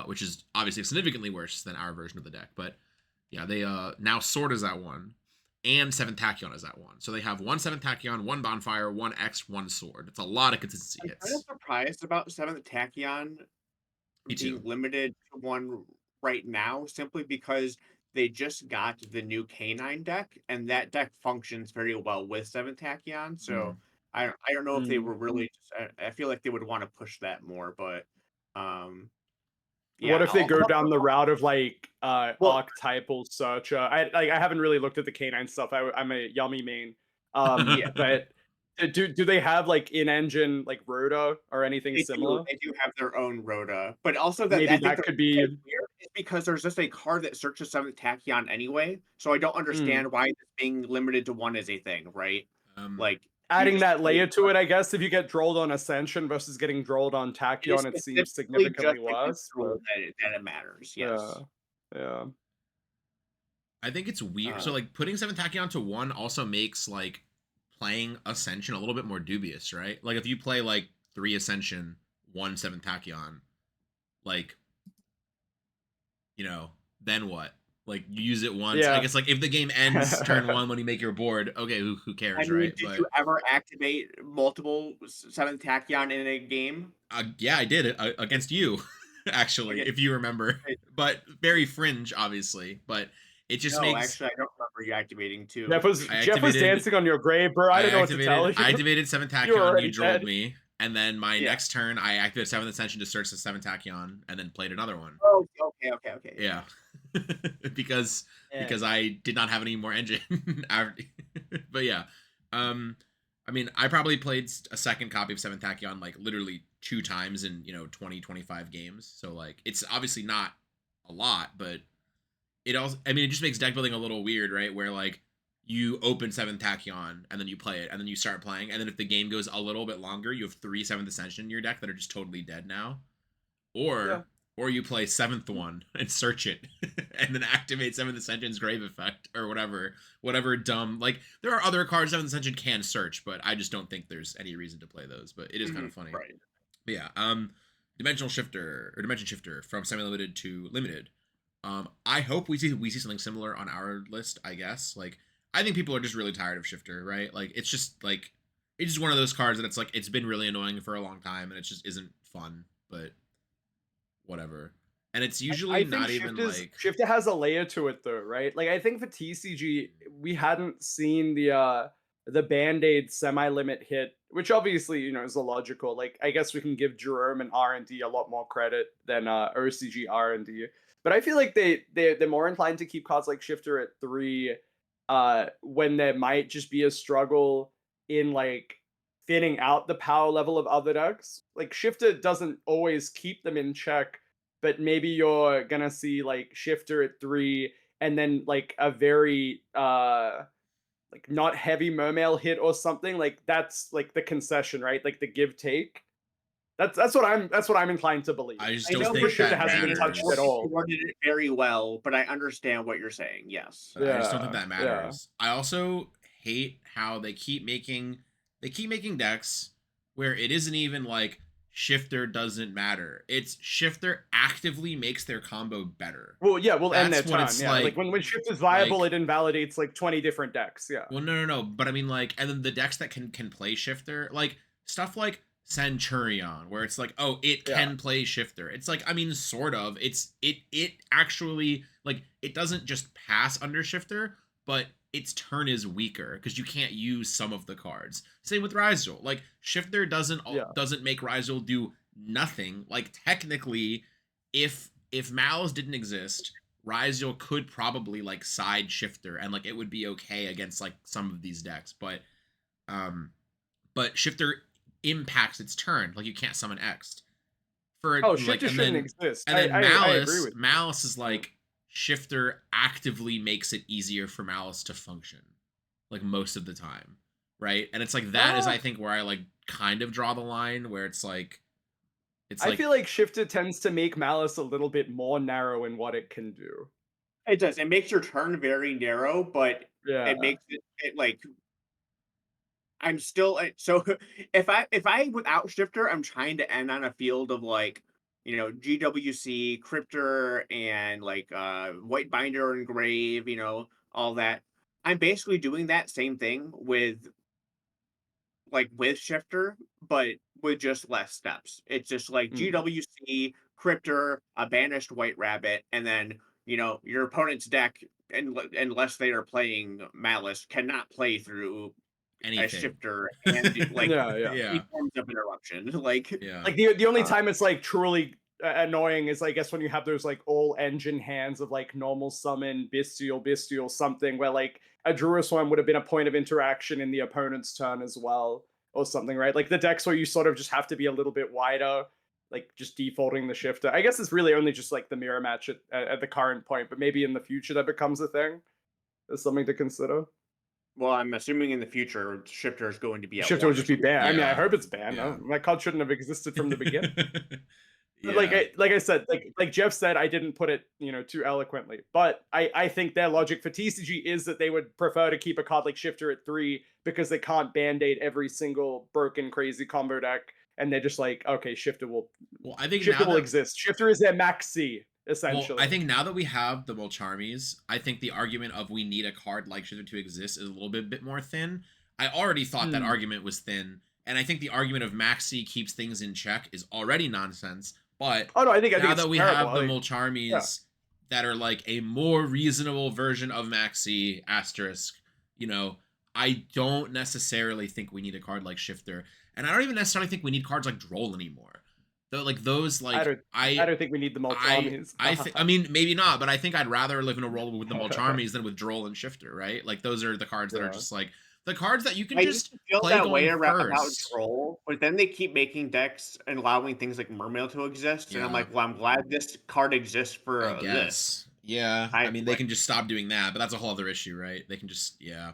which is obviously significantly worse than our version of the deck. But yeah, they now Sword is at 1. And 7th Tachyon is at 1. So they have 1 7th Tachyon, 1 Bonfire, 1 X, 1 Sword. It's a lot of consistency hits. I'm kind of surprised about 7th Tachyon being limited to 1 right now, simply because they just got the new K9 deck, and that deck functions very well with 7th Tachyon. So I don't know if they were really I feel like they would want to push that more, but what if they go down the route of like archetypal searcher? I haven't really looked at the K9 stuff. I'm a Yummy main. But do they have like in-engine like Rhoda or anything similar? They do have their own Rhoda, but also maybe that could be weird because there's just a card that searches 7th Tachyon anyway. So I don't understand why it's being limited to 1 is a thing, right? Like adding just that layer play to it, I guess, if you get drolled on Ascension versus getting drolled on It is Tachyon, it seems specifically significantly just against worse. rule that it matters. Yeah, Yes. yeah. I think it's weird. So Uh, like putting 7th Tachyon to 1 also makes like playing Ascension a little bit more dubious, right? Like if you play like 3 Ascension, 1 7th Tachyon, like, you know, then what? Like you use it once. I Yeah. guess like if the game ends turn 1 when you make your board, okay, who I cares, mean, right? did But you ever activate multiple 7th Tachyon in a game? yeah, I did it against you, actually, Okay. if you remember. But very fringe, obviously. But it just No, makes actually, I don't remember you activating two. Jeff was dancing on your grave, bro. I don't know what to tell you. I activated 7th You were Tachyon, already you drolled dead. me, and then my Yeah. next turn I activated 7th Ascension to search the 7th Tachyon, and then played another one. Oh, okay. Yeah. because Yeah. I did not have any more engine. But yeah. I mean, I probably played a second copy of 7th Tachyon like literally 2 times in, 20, 25 games. So like it's obviously not a lot, but it also, I mean, it just makes deck building a little weird, right? Where like you open 7th Tachyon and then you play it and then you start playing, and then if the game goes a little bit longer, you have 3 7th Ascension in your deck that are just totally dead now. Or you play 7th one and search it and then activate 7th Ascension's Grave Effect or whatever dumb, like there are other cards 7th Ascension can search, but I just don't think there's any reason to play those, but it is kind of funny. Right. But yeah, Dimension Shifter from semi-limited to limited. I hope we see something similar on our list, I guess. Like I think people are just really tired of Shifter, right? Like it's just one of those cards that it's like it's been really annoying for a long time and it just isn't fun, but whatever. And it's usually not even like Shifter has a layer to it though, right? Like I think for TCG we hadn't seen the Band-Aid semi-limit hit, which obviously, is illogical. Like I guess we can give Jerome and R&D a lot more credit than OCG R&D. But I feel like they're more inclined to keep cards like Shifter at 3 when there might just be a struggle in like thinning out the power level of other decks. Like Shifter doesn't always keep them in check, but maybe you're gonna see like Shifter at 3 and then like a very like not heavy Mermail hit or something. Like that's like the concession, right? Like the give take. That's what I'm inclined to believe. I just I don't know think Shifter that hasn't been touched matters. at all. You worded it very well, but I understand what you're saying. Yes. I just don't think that Yeah. matters. I also hate how they keep making decks where it isn't even like Shifter doesn't matter. It's Shifter actively makes their combo better. Well, yeah, we'll end That's that what turn. it's Yeah, like- like when Shift is viable, it invalidates like 20 different decks. Yeah. Well, no. But I mean, like, and then the decks that can play Shifter, like stuff like Centurion, where it's like, oh, it can play Shifter. It's like, I mean, sort of. It actually like it doesn't just pass under Shifter, but its turn is weaker because you can't use some of the cards. Same with Ryzeal. Like Shifter doesn't make Ryzeal do nothing. Like technically, if Malice didn't exist, Ryzeal could probably like side Shifter and like it would be okay against like some of these decks, but Shifter impacts its turn. Like you can't summon X. Shifter shouldn't exist. And then I agree with you. Malice is like Shifter actively makes it easier for Malice to function, like most of the time, right? And it's like that is I think where I like kind of draw the line, where it's like I feel like Shifter tends to make Malice a little bit more narrow in what it can do. It does. It makes your turn very narrow, but it makes it like I'm still so if I without Shifter, I'm trying to end on a field of like GWC, Cryptor, and like White Binder and Grave, all that. I'm basically doing that same thing with Shifter, but with just less steps. It's just like GWC, Cryptor, a banished White Rabbit, and then your opponent's deck, unless they are playing Malice, cannot play through anything. A Shifter and like yeah. forms of interruption. Like the only time it's like truly annoying is I guess when you have those like all engine hands of like normal summon, bestial, something where like a Druid one would have been a point of interaction in the opponent's turn as well, or something, right? Like the decks where you sort of just have to be a little bit wider, like just defaulting the Shifter. I guess it's really only just like the mirror match at the current point, but maybe in the future that becomes a thing. There's something to consider. Well, I'm assuming in the future, Shifter is going to be at Shifter 1 would or just be something. banned. I mean, I Yeah. hope it's banned. Yeah. My card shouldn't have existed from the beginning. Yeah. Like I said, like Jeff said, I didn't put it, too eloquently. But I think their logic for TCG is that they would prefer to keep a card like Shifter at 3 because they can't band-aid every single broken crazy combo deck, and they're just like, okay, Shifter will Well, I think Shifter now will that exist. Shifter is their max C, essentially. I think now that we have the Molcharmies, I think the argument of we need a card like Shifter to exist is a little bit more thin. I already thought that argument was thin, and I think the argument of Maxi keeps things in check is already nonsense. But oh no, I think now it's that we terrible. have the Molcharmies that are like a more reasonable version of Maxi asterisk, I don't necessarily think we need a card like Shifter, and I don't even necessarily think we need cards like Droll anymore. Though, like those, like I don't think we need the Molcharmies. I mean, maybe not, but I think I'd rather live in a world with the Molcharmies than with Droll and Shifter, right? Like those are the cards that are just like the cards that you can I just used to feel play that going way about first. Droll, but then they keep making decks and allowing things like Mermail to exist, and I'm Yeah. like, well, I'm glad this card exists for I this. guess. Yeah. I I mean, they like- can just stop doing that, but that's a whole other issue, right? They can just, Yeah,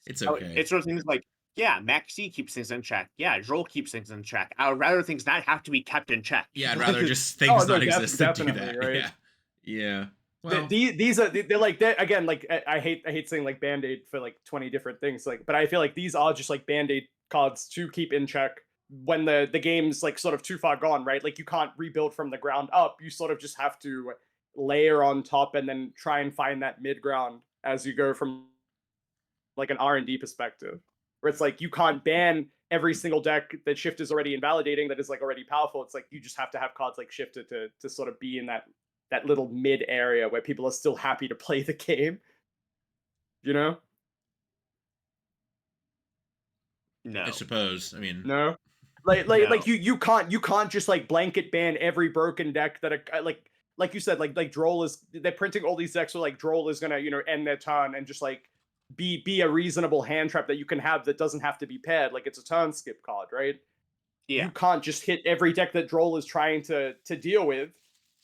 it's okay. It's those things like, yeah, Maxi keeps things in check. Yeah, Droll keeps things in check. I would rather things not have to be kept in check. Yeah, I'd rather just things not exist than do definitely, that. right? Yeah. Yeah. Well, these are they're like they're, again, like I hate saying like band-aid for like 20 different things, like, but I feel like these are just like band-aid cards to keep in check when the game's like sort of too far gone, right? Like you can't rebuild from the ground up. You sort of just have to layer on top and then try and find that mid ground as you go from like an R&D perspective, where it's like you can't ban every single deck that Shift is already invalidating that is like already powerful. It's like you just have to have cards like Shifter to sort of be in that little mid area where people are still happy to play the game. No. I suppose. I mean, no. Like you can't just like blanket ban every broken deck that like you said, like Droll is, they're printing all these decks where like Droll is gonna end their turn and just like be a reasonable hand trap that you can have that doesn't have to be paired. Like it's a turn skip card, right? Yeah. You can't just hit every deck that Droll is trying to deal with.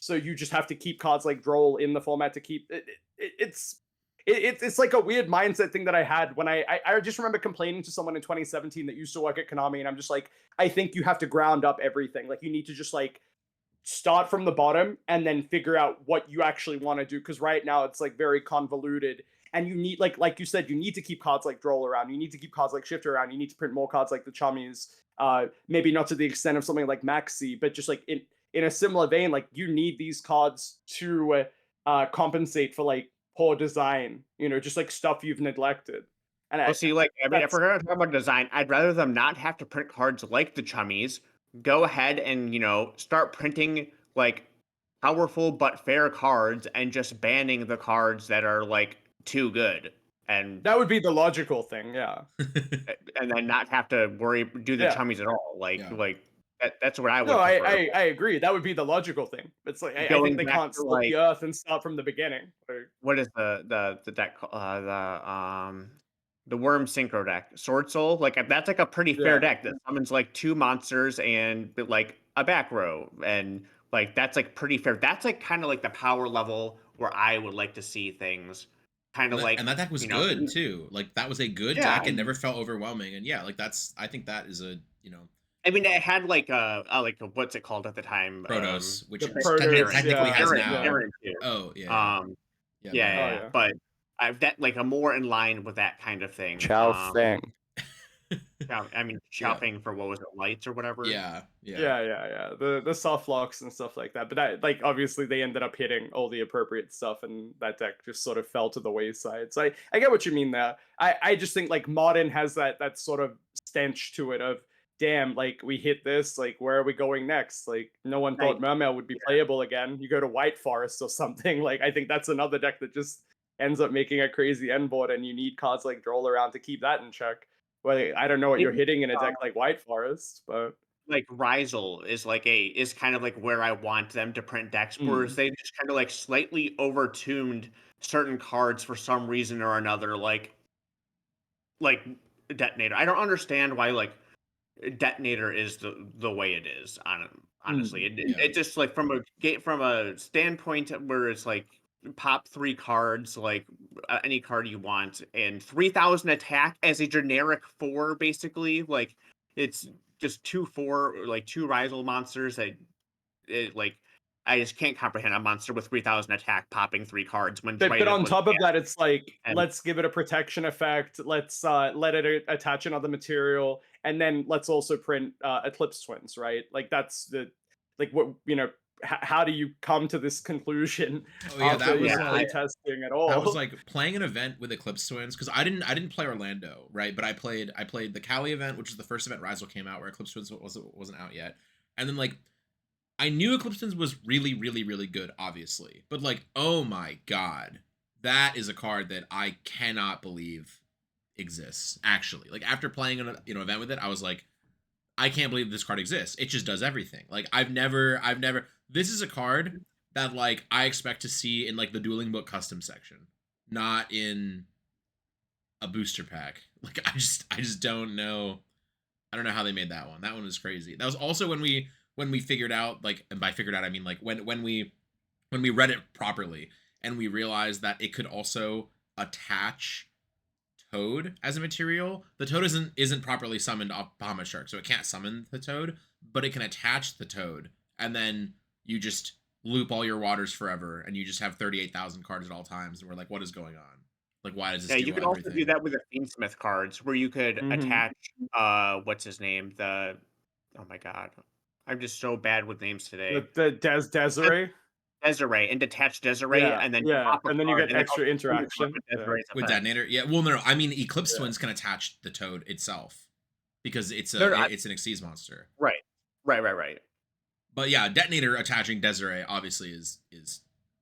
So you just have to keep cards like Droll in the format to keep it's like a weird mindset thing that I had when I just remember complaining to someone in 2017 that used to work at Konami, and I'm just like, I think you have to ground up everything. Like you need to just like start from the bottom and then figure out what you actually want to do, because right now it's like very convoluted, and you need like you said, you need to keep cards like Droll around, you need to keep cards like Shifter around, you need to print more cards like the Chummies, maybe not to the extent of something like Maxi, but just like in a similar vein, like you need these cards to compensate for like poor design, just like stuff you've neglected. And well, see, like, I mean, if we're going to talk about design, I'd rather them not have to print cards like the Chummies. Go ahead and, start printing, like, powerful but fair cards and just banning the cards that are, like, too good. And that would be the logical thing, yeah. And then not have to do the Chummies at all. That's what I would prefer. I agree. That would be the logical thing. It's like I think they can't split the earth and start from the beginning. What is the deck? The Worm Synchro deck, Sword Soul. Like that's like a pretty fair deck that summons like 2 monsters and like a back row, and like that's like pretty fair. That's like kind of like the power level where I would like to see things. Kind of like, and that deck was good too. Like that was a good deck. It never felt overwhelming, and like I think that is a I mean, it had like what's it called at the time? Protos, which technically has now. Aaron oh yeah. But I've that like a more in line with that kind of thing. Chow Feng. Chow Feng for what was it, Lights or whatever? Yeah. The soft locks and stuff like that. But that, like, obviously they ended up hitting all the appropriate stuff, and that deck just sort of fell to the wayside. So I get what you mean there. I just think like Modern has that sort of stench to it of, damn, like we hit this, like where are we going next? Like no one thought Mermail would be playable again. You go to White Forest or something. Like I think that's another deck that just ends up making a crazy end board, and you need cards like Droll around to keep that in check. Well, I don't know what you're hitting in a deck like White Forest, but like Ryzeal is kind of like where I want them to print decks, whereas they just kind of like slightly overtuned certain cards for some reason or another, like Detonator. I don't understand why like Detonator is the way it is. Honestly, it just like from a standpoint where it's like pop 3 cards, like any card you want, and 3,000 attack as a generic 4, basically. Like it's just 2/4, like 2 Ryzeal monsters that like I just can't comprehend a monster with 3,000 attack popping 3 cards when But on top of that, it's like, and let's give it a protection effect. Let's let it attach another material, and then let's also print Eclipse Twins, right? Like that's the what how do you come to this conclusion Oh yeah, after that was play testing at all? that was like playing an event with Eclipse Twins, because I didn't play Orlando, right? But I played the Cali event, which was the first event Ryzeal came out, where Eclipse Twins wasn't out yet. And then like I knew Eclipse Twins was really, really, really good, obviously. But like, oh my god, that is a card that I cannot believe exists, actually. Like after playing an event with it, I was like, I can't believe this card exists. It just does everything. Like I've never this is a card that like I expect to see in like the Dueling Book custom section, not in a booster pack. Like I just don't know. I don't know how they made that one. That one was crazy. That was also when we figured out, like, and by figured out I mean like when we read it properly and we realized that it could also attach Toad as a material. The Toad isn't properly summoned off Bahamut Shark, so it can't summon the Toad, but it can attach the Toad, and then you just loop all your waters forever, and you just have 38,000 cards at all times, and we're like, what is going on? Like, why does this do you could everything? also do that with the Fiendsmith cards, where you could attach what's his name? Oh my god. I'm just so bad with names today. The Desiree? Desiree, and detach Desiree, and then and then you get extra interaction with Detonator. Yeah, well, no, I mean Eclipse Twins can attach the Toad itself because it's an Xyz monster. Right. But yeah, Detonator attaching Desiree obviously is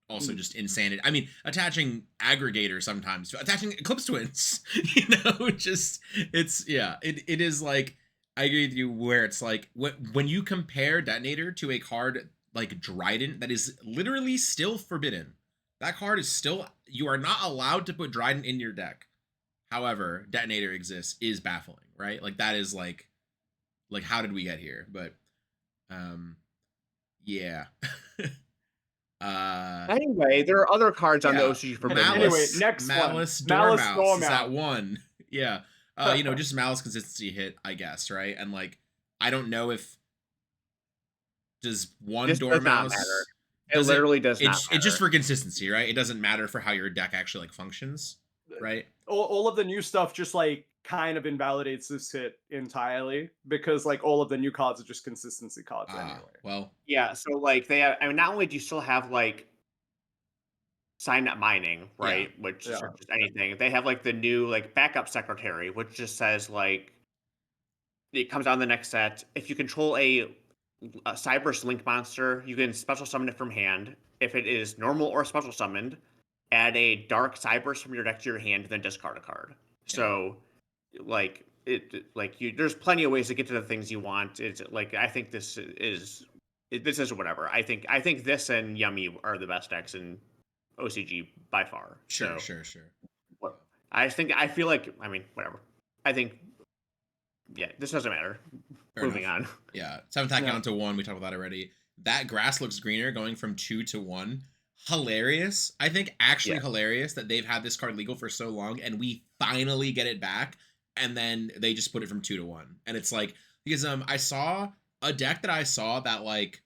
also just insanity. I mean, attaching Aggregator sometimes, attaching Eclipse Twins, it is like, I agree with you where it's like when you compare Detonator to a card like Dryden that is literally still forbidden. That card is still, you are not allowed to put Dryden in your deck. However, Detonator exists is baffling, right? Like that is like how did we get here? But yeah. Anyway, there are other cards on the OCG forbidden. Anyway, next Maliss, Dormouse is that one. Yeah. Just Maliss consistency hit, I guess, right? And like, I don't know if does one Dormouse. It literally does not matter. It's just for consistency, right? It doesn't matter for how your deck actually like functions, right? All of the new stuff just like kind of invalidates this hit entirely, because like all of the new cards are just consistency cards anyway. Well, yeah. So like they have, I mean, not only do you still have like sign up mining, right? Yeah. Which is just anything. They have like the new like backup secretary, which just says like it comes out in the next set. If you control a Cyberse Link monster, you can special summon it from hand. If it is normal or special summoned, add a Dark Cyberse from your deck to your hand, then discard a card. Yeah. So, like there's plenty of ways to get to the things you want. It's like I think this is whatever. I think this and Yummy are the best decks in OCG by far. Sure. I feel like, I mean, whatever. I think. Yeah, this doesn't matter. Fair Moving enough. on. Yeah, 7th attack down to 1. We talked about that already. That grass looks greener, going from 2 to 1. Hilarious. I think actually hilarious that they've had this card legal for so long, and we finally get it back, and then they just put it from 2 to 1. And it's like, because I saw a deck that like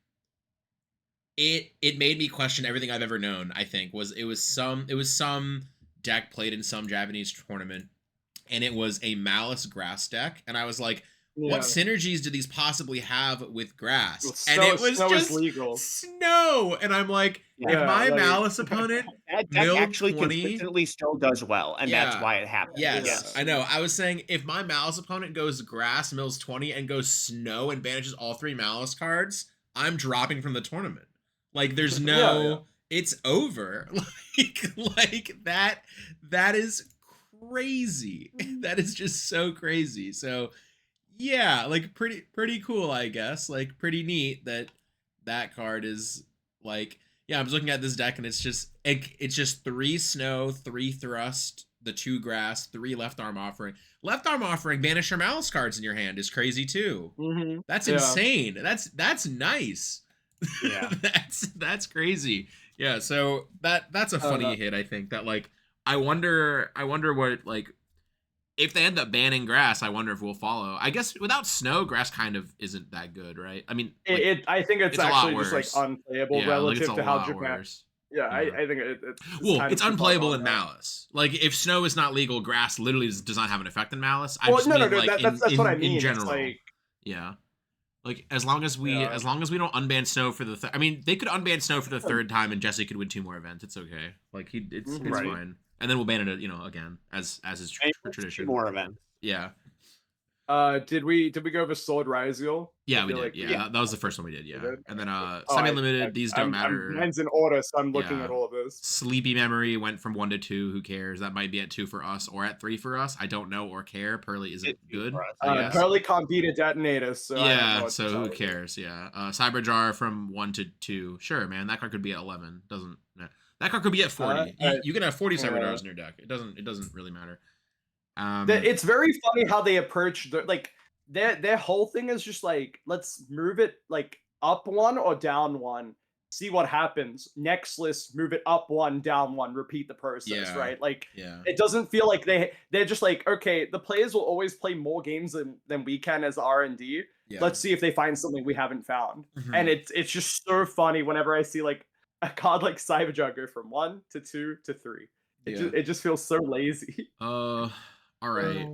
it made me question everything I've ever known. I think it was some deck played in some Japanese tournament. And it was a Maliss grass deck, and I was like, what synergies do these possibly have with grass? And it was just legal. Snow, and I'm like, if my Maliss opponent that deck actually consistently still does well, and that's why it happens. Yes, I know. I was saying, if my Maliss opponent goes grass, mills 20, and goes snow, and banishes all 3 Maliss cards, I'm dropping from the tournament. Like, there's no, it's over. like that is crazy. That is just so crazy. So yeah, like pretty cool, I guess. Like pretty neat that card is like, yeah, I'm just looking at this deck and it's just 3 snow, 3 thrust, the 2 grass, 3 left arm offering. Left arm offering, banish your Maliss cards in your hand is crazy too. That's insane. That's nice. Yeah. that's crazy. Yeah, so that's a funny hit, I think. That like I wonder what like if they end up banning grass, I wonder if we'll follow. I guess without snow, grass kind of isn't that good, right? I mean, like, I think it's it's a lot actually just like worse. unplayable Yeah, like it's relative a to how lot Japan. worse. Yeah, Yeah. I think it's Well, kind it's of too far unplayable gone in now. Maliss. Like if snow is not legal, grass literally does not have an effect in Maliss. I Well, just no, mean like that's what I mean. in It's general. like, Yeah. Like as long as we yeah. don't unban snow for the I mean they could unban snow for the third time and Jesse could win 2 more events. It's okay. Like it's Right. fine. And then we'll ban it again as is tradition. 2 more events. Yeah. Did we go over Sword Ryzeal? Yeah, I we feel did. like That was the first one we did. Yeah. did? And then Oh, semi-limited, these don't matter. Mine's in order, so I'm looking Yeah. at all of this. Sleepy Memory went from 1 to 2. Who cares? That might be at 2 for us or at 3 for us. I don't know or care. Pearly isn't It's 2 good. for us, I guess. Pearly can't beat a detonator, so I don't know Yeah, what to so tell who you. cares? Yeah. Cyberjar from 1 to 2. Sure, man. That card could be at 11. Doesn't nah. That card could be at 40. You can have 40 Cyberdars in your deck. It doesn't really matter. It's very funny how they approach their whole thing is just like, let's move it like up 1 or down 1, see what happens. Next list, move it up 1, down 1, repeat the process, Yeah. right? Like, Yeah. it doesn't feel like they're just like, okay, the players will always play more games than we can as R&D. Yeah. Let's see if they find something we haven't found. Mhm. And it's just so funny whenever I see like a card like Cyberjar go from 1 to 2 to 3. It just feels so lazy. All right.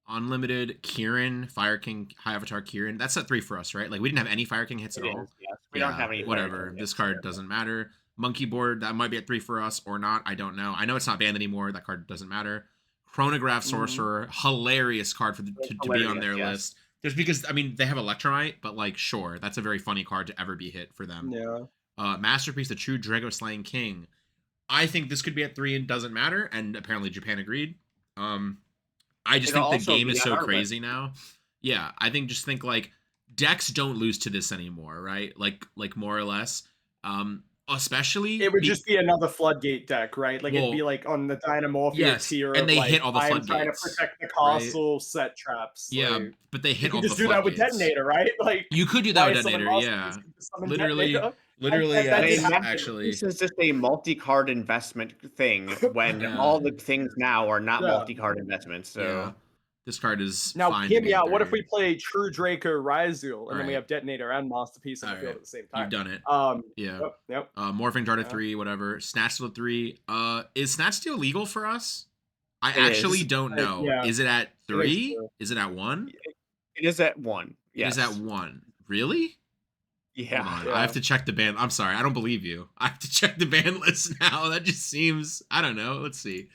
Unlimited Kieran, Fire King, High Avatar Kieran. That's at 3 for us, right? Like we didn't have any Fire King hits at all. Yes. We don't have any. Whatever. This card doesn't matter. Monkey Board, that might be at 3 for us or not. I don't know. I know it's not banned anymore. That card doesn't matter. Chronograph Sorcerer, hilarious card to be on their list. Just because I mean they have Electromite, but like sure, that's a very funny card to ever be hit for them. Yeah. Masterpiece, the True Drago Slaying King. I think this could be at 3 and doesn't matter, and apparently Japan agreed. I just think the game is so crazy now. Yeah, I think like decks don't lose to this anymore, right? Like more or less. Especially it would just be another floodgate deck, right? Like it'd be like on the Dynamorphia tier, and they like, hit all the floodgates. I'm trying to protect the castle, set traps. Yeah, like, but they hit all the floodgates. You could just do that with Detonator, right? Like you could do that with Detonator, yeah. Literally, actually, this is just a multi-card investment thing when all the things now are not multi-card investments. So this card is now fine. Hear me out. What if we play True Draco Ryzeal and then we have Detonator and Masterpiece in the field at the same time? You've done it. Yeah. Yep. Morphing Jar to 3, whatever. Snatch Steal 3. Is Snatch Steal legal for us? I actually don't know. Is it at 3? Is it at 1? It is at 1. Yes. It is at 1. Really? Yeah. I have to check the ban. I'm sorry. I don't believe you. I have to check the ban list now. That just seems, I don't know. Let's see.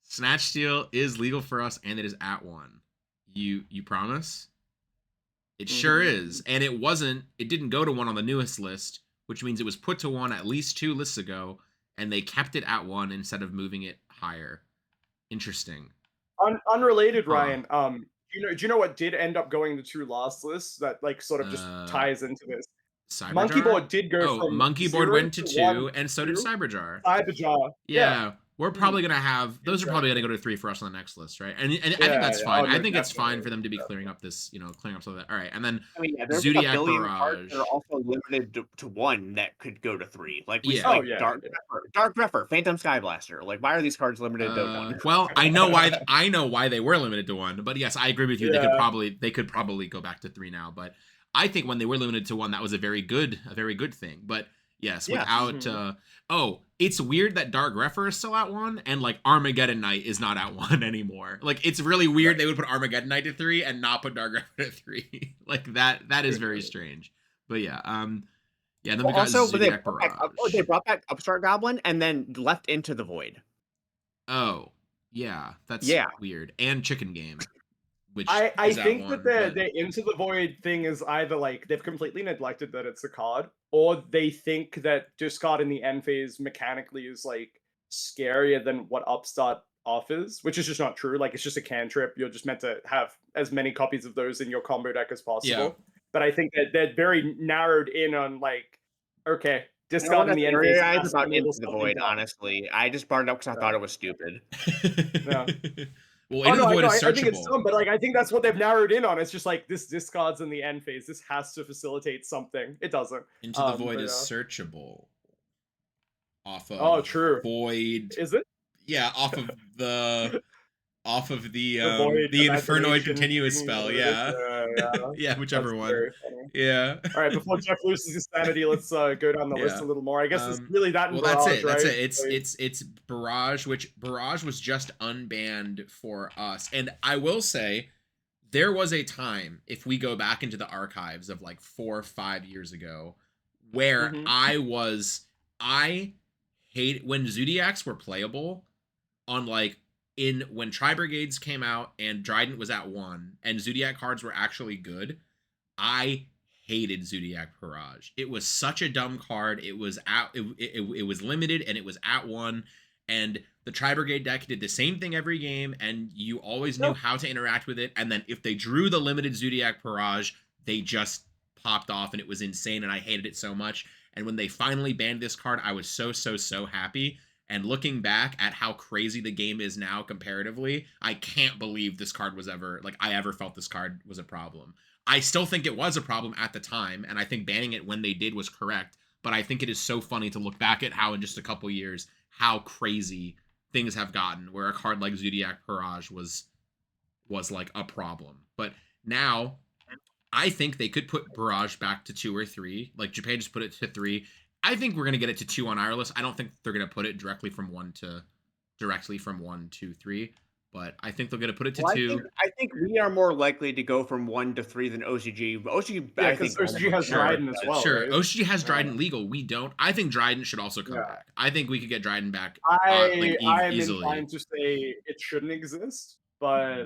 Snatch Steal is legal for us and it is at 1. You promise? It sure is. And it didn't go to 1 on the newest list, which means it was put to 1 at least 2 lists ago, and they kept it at 1 instead of moving it higher. Interesting. Unrelated, Ryan. Do you know what did end up going to 2 last lists that like sort of just ties into this? Cyberjar? Monkey Board did go from Monkey Board went to 2, 1 and so did Cyberjar. Cyberjar. Yeah. We're probably gonna have those are probably gonna go to 3 for us on the next list, right? And I think that's fine. I think it's fine for them to be clearing up this, clearing up some of that. All right, and then Zodiac Barrage. They're also limited to 1 that could go to 3. Like Dark Grepher, Phantom Skyblaster. Like, why are these cards limited to 1? Well, I know why they were limited to 1, but yes, I agree with you. They could probably go back to 3 now, but I think when they were limited to 1, that was a very good thing. But yes, without it's weird that Dark Grepher is still at 1 and like Armageddon Knight is not at 1 anymore. Like it's really weird they would put Armageddon Knight to 3 and not put Dark Grepher to 3. Like that is very strange. But then we got Zodiac Barrage. They brought back Upstart Goblin and then left Into the Void. Oh, yeah, that's weird. And Chicken Game. Which I think that the Into the Void thing is either like they've completely neglected that it's a card, or they think that discard in the end phase mechanically is like scarier than what Upstart offers, which is just not true. Like it's just a cantrip. You're just meant to have as many copies of those in your combo deck as possible. Yeah. But I think that they're very narrowed in on like, okay, discard in the end phase. I about Into the Void, honestly. I just brought it up because I thought it was stupid. Yeah. Well, the Void is searchable. I think it's dumb, but like I think that's what they've narrowed in on. It's just like this discards in the end phase. This has to facilitate something. It doesn't. Into the Void is searchable. off of Oh, true. Void. Is it? Yeah, off of the The Void the Infernoid imagination continuous thingy, spell. whatever it is? Yeah, Yeah. yeah, That's whichever one. very funny. Yeah. All right, before Jeff loses his sanity, let's go down the list Yeah. a little more. I guess it's really that and Well, that's Barrage, it. That's right? it. It's Barrage, which Barrage was just unbanned for us. And I will say, there was a time, if we go back into the archives of like 4 or 5 years ago, where Mhm. I hate when Zodiacs were playable on like when Tri Brigades came out and Drident was at 1 and Zodiac cards were actually good. I hated Zodiac Barrage. It was such a dumb card. It was it was limited and it was at 1, and the Tri Brigade deck did the same thing every game, and you always knew how to interact with it. And then if they drew the limited Zodiac Barrage, they just popped off, and it was insane, and I hated it so much. And when they finally banned this card, I was so happy. And looking back at how crazy the game is now comparatively, I can't believe this card was ever, like, I ever felt this card was a problem. I still think it was a problem at the time, and I think banning it when they did was correct. But I think it is so funny to look back at how in just a couple years, how crazy things have gotten, where a card like Zodiac Barrage was like a problem. But now, I think they could put Barrage back to 2 or 3. Like, Japan just put it to 3. I think we're gonna get it to 2 on our list. I don't think they're gonna put it directly from 1 to 3, but I think they're gonna put it to 2. I think we are more likely to go from 1 to 3 than OCG. OCG, Yeah, I because think OCG has Dryden as well. Sure, right? OCG has Dryden legal. We don't. I think Dryden should also come back. I think we could get Dryden back. I am easily. inclined to say it shouldn't exist, but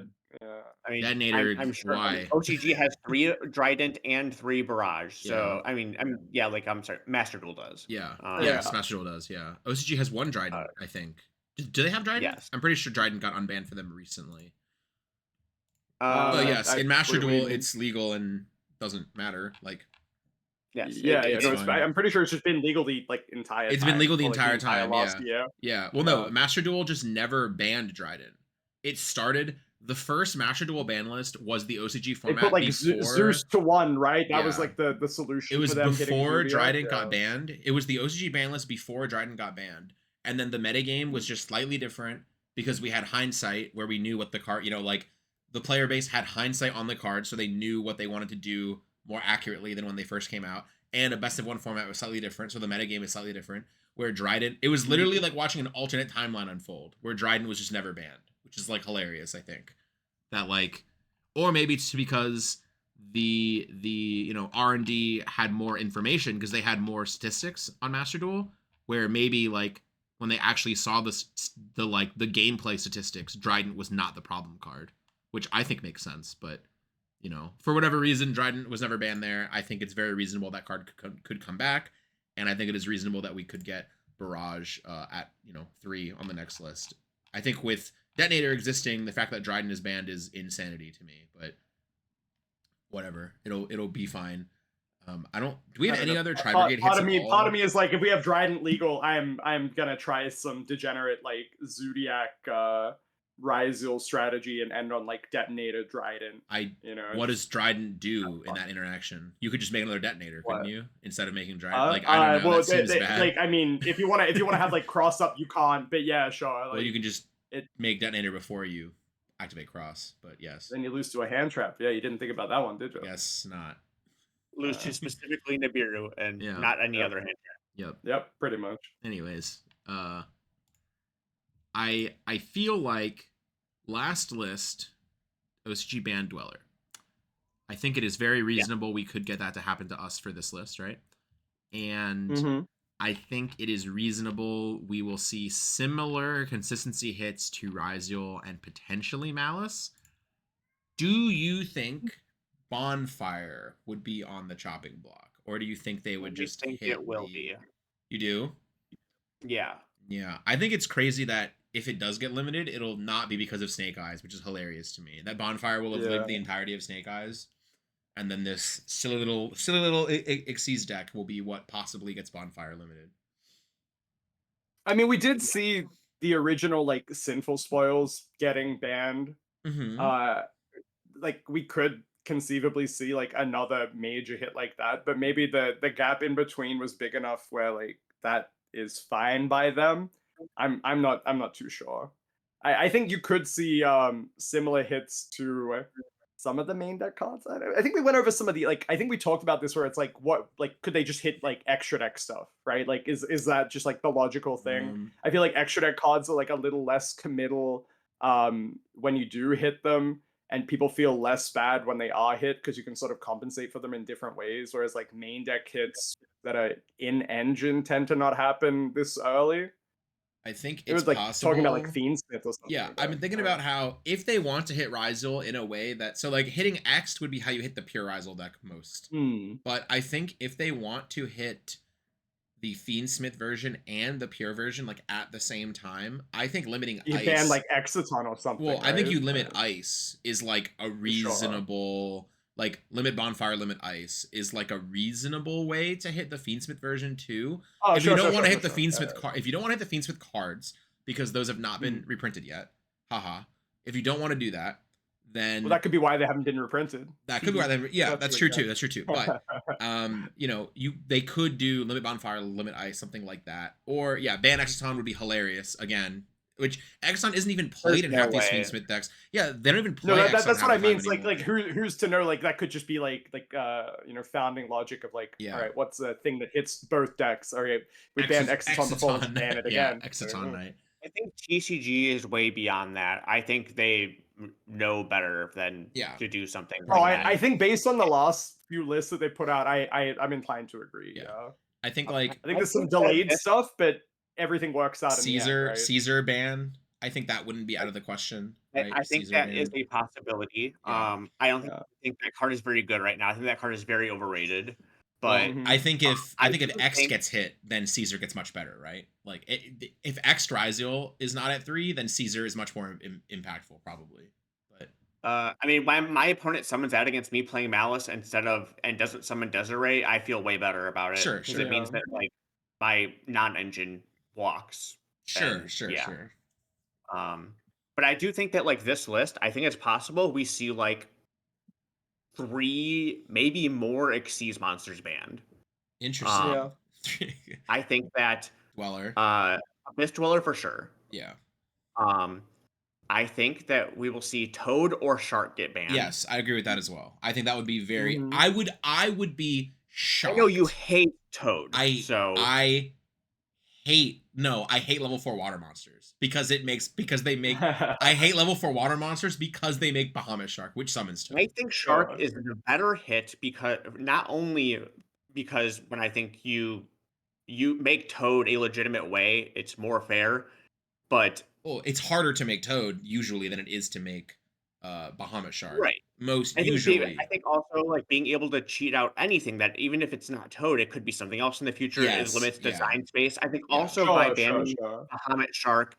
I mean, Detonator, I'm sure why? OCG has 3 Trident and 3 Barrage. So Yeah. I mean, I'm sorry, Master Duel does. Yeah. Yeah. Yes, Master Duel does. Yeah. OCG has 1 Dryden, I think. Do they have Dryden? Yes. I'm pretty sure Dryden got unbanned for them recently. But yes, in Master Duel, it's legal and doesn't matter. Like, yes, I'm pretty sure it's just been legal the entire. It's been legal the entire time. Last year. Yeah. Well, no, Master Duel just never banned Dryden. It started. The first Master Duel ban list was the OCG format. They put before, Zeus to 1, right? That was like the solution. It was for them before Dryden got banned. It was the OCG ban list before Dryden got banned, and then the metagame was just slightly different because we had hindsight where we knew what the card, like the player base had hindsight on the card, so they knew what they wanted to do more accurately than when they first came out. And a best of 1 format was slightly different, so the metagame is slightly different. Where Dryden, it was literally like watching an alternate timeline unfold, where Dryden was just never banned, which is like hilarious. I think that or maybe it's because the R&D had more information because they had more statistics on Master Duel, where maybe like when they actually saw the gameplay statistics, Dryden was not the problem card, which I think makes sense. But for whatever reason, Dryden was never banned there. I think it's very reasonable that card could come back, and I think it is reasonable that we could get Barrage at 3 on the next list. I think with Detonator existing, the fact that Dryden is banned is insanity to me. But whatever, it'll be fine. Do we have any other Tri Brigade hits? Part of me is like, if we have Dryden legal, I'm gonna try some degenerate Zodiac Ryzeal strategy and end on Detonator Dryden. What does Dryden do in that interaction? You could just make another Detonator, couldn't you? Instead of making Dryden, I don't know. Well, that seems bad. I mean, if you wanna have cross up, you can't. But yeah, sure. Well, you can just make Detonator before you activate cross. But yes, then you lose to a hand trap. Yeah, you didn't think about that one, did you? Yes, not. Lose to specifically Nibiru and not any other hand trap. Yep, pretty much. Anyways, I feel like last list, OCG banned Dweller. I think it is very reasonable we could get that to happen to us for this list, right? And I think it is reasonable we will see similar consistency hits to Ryzeal and potentially Maliss. Do you think Bonfire would be on the chopping block? Or do you think they would just hit it will be? You do? Yeah. Yeah. I think it's crazy that if it does get limited, it'll not be because of Snake Eyes, which is hilarious to me. That Bonfire will have lived the entirety of Snake Eyes, and then this silly little Xyz deck will be what possibly gets Bonfire limited. I mean, we did see the original Sinful Spoils getting banned. We could conceivably see another major hit like that, but maybe the gap in between was big enough where that is fine by them. I'm not too sure. I think you could see similar hits to some of the main deck cards. I think we went over some of the I think we talked about this where it's like what could they just hit like extra deck stuff, right? Like is that just like the logical thing? I feel like extra deck cards are like a little less committal when you do hit them, and people feel less bad when they are hit because you can sort of compensate for them in different ways. Whereas like main deck hits that are in engine tend to not happen this early. I think It it's was like possible. talking about like Fiendsmith or something. Yeah, like I've been thinking about how if they want to hit Ryzeal in a way that so like hitting X would be how you hit the pure Ryzeal deck most. But I think if they want to hit the Fiendsmith version and the pure version like at the same time, I think limiting you ice. ban like Exiton or something. Well, I think right? you limit ice is like a reasonable like limit bonfire, limit ice is like a reasonable way to hit the Fiendsmith version too. If you don't want to hit the Fiendsmith if you don't want to hit the Fiendsmith cards because those have not been reprinted yet, haha. If you don't want to do that, then well, that could be why they haven't been reprinted. That could be why they that's true too. That's true too. But you know, they could do limit bonfire, limit ice, something like that. Or yeah, ban Exiton would be hilarious again. Which Exiton isn't even played in half these Fiendsmith decks. Yeah, they don't even play. No, that's what I mean. It's like who's to know? Like that could just be like you know, founding logic of like, all right, what's the thing that hits both decks? All right, we banned Exiton before, let's ban it again. Exiton night. I think TCG is way beyond that. I think they know better than to do something. I think based on the last few lists that they put out, I'm inclined to agree. Yeah. I think there's some delayed stuff, but everything works out. Caesar ban. I think that wouldn't be out of the question. Right? I think that is a possibility. I don't think that card is very good right now. I think that card is very overrated. But I think if X gets hit, then Caesar gets much better, right? Like if X Ryzeal is not at 3, then Caesar is much more impactful, probably. But I mean, when my opponent summons that against me playing Malice and doesn't summon Desiree, I feel way better about it. Sure, because it means that like my non-engine blocks. Sure. But I do think that like this list, I think it's possible we see like 3, maybe more Xyz monsters banned. Interesting. I think that Dweller. Abyss Dweller for sure. Yeah. I think that we will see Toad or Shark get banned. Yes, I agree with that as well. I think that would be very. I would be shocked. I know you hate Toad. I hate level 4 water monsters because they make I hate level 4 water monsters because they make Bahamut Shark, which summons Toad. I think Shark is the better hit because not only because when I think you make Toad a legitimate way, it's more fair, but it's harder to make Toad usually than it is to make Bahamut Shark. Right. Usually. I think also like being able to cheat out anything that even if it's not Toad, it could be something else in the future. It limits design space. I think also by banning Bahamut Shark,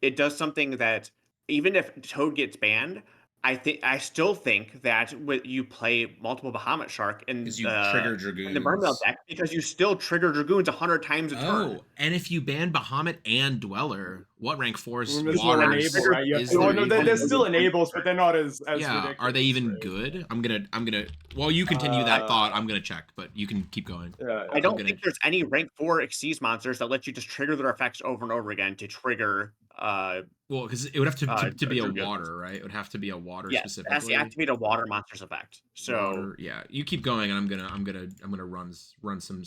it does something that even if Toad gets banned, I still think that you play multiple Bahamut Shark in trigger Dragoons in the Burnmail deck because you still trigger Dragoons 100 times a turn. Oh, and if you ban Bahamut and Dweller, what rank 4's waters? They're still enables, but they're not as ridiculous. Are they even good? I'm gonna. While you continue that thought, I'm gonna check, but you can keep going. I don't think there's any rank 4 Xyz monsters that let you just trigger their effects over and over again to trigger. Well, because it would have to be a water, right? It would have to be a water specifically. It has to activate a water monster's effect. So you keep going, and I'm gonna run some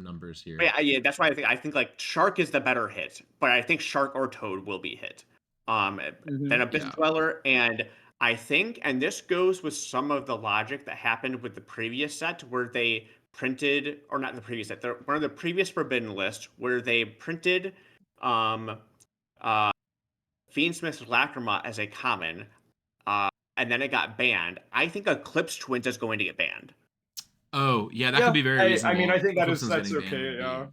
numbers here. Yeah, that's why I think like Shark is the better hit, but I think Shark or Toad will be hit. Then Abyss Dweller, and I think, and this goes with some of the logic that happened with the previous set where they printed, or not the previous set, one of the previous Forbidden list where they printed Fiendsmith's Lacrima as a common, and then it got banned. I think Eclipse Twins is going to get banned. Oh, yeah, that could be very reasonable. I mean, I think that's okay, yeah.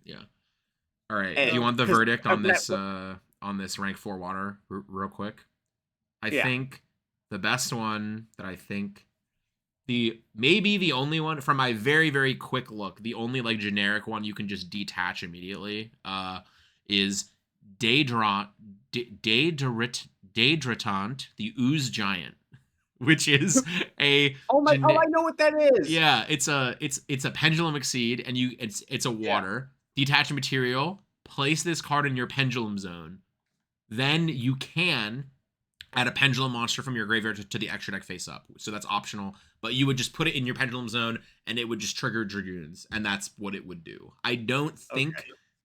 All right, do you want the verdict on this rank 4 water real quick? I think the best one that I think maybe the only one from my very, very quick look, the only like generic one you can just detach immediately is Daedritant, the Ooze Giant, which is a I know what that is. Yeah, it's a Pendulum Exceed, and it's a water, detach a material, place this card in your pendulum zone. Then you can add a pendulum monster from your graveyard to the extra deck face up. So that's optional, but you would just put it in your pendulum zone and it would just trigger Dragoons, and that's what it would do. I don't think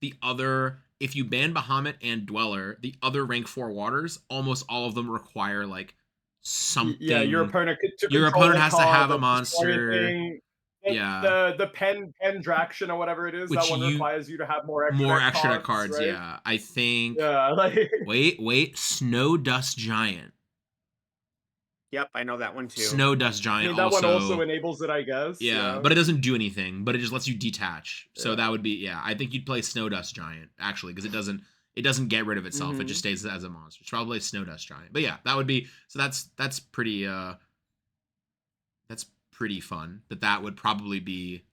the other, if you ban Bahamut and Dweller, the other rank 4 waters, almost all of them require like something. Yeah, your opponent has to have a monster. The Pendraction or whatever it is, which that one requires you to have more extra deck cards, right? Yeah, I think. Yeah, like wait, Snow Dust Giant. Yep, I know that one too. Snow Dust Giant. I mean, that one also enables it, I guess. Yeah, but it doesn't do anything. But it just lets you detach. So that would be I think you'd play Snow Dust Giant actually, because it doesn't get rid of itself. It just stays as a monster. It's probably a Snow Dust Giant. But yeah, that would be that's pretty fun. That would probably be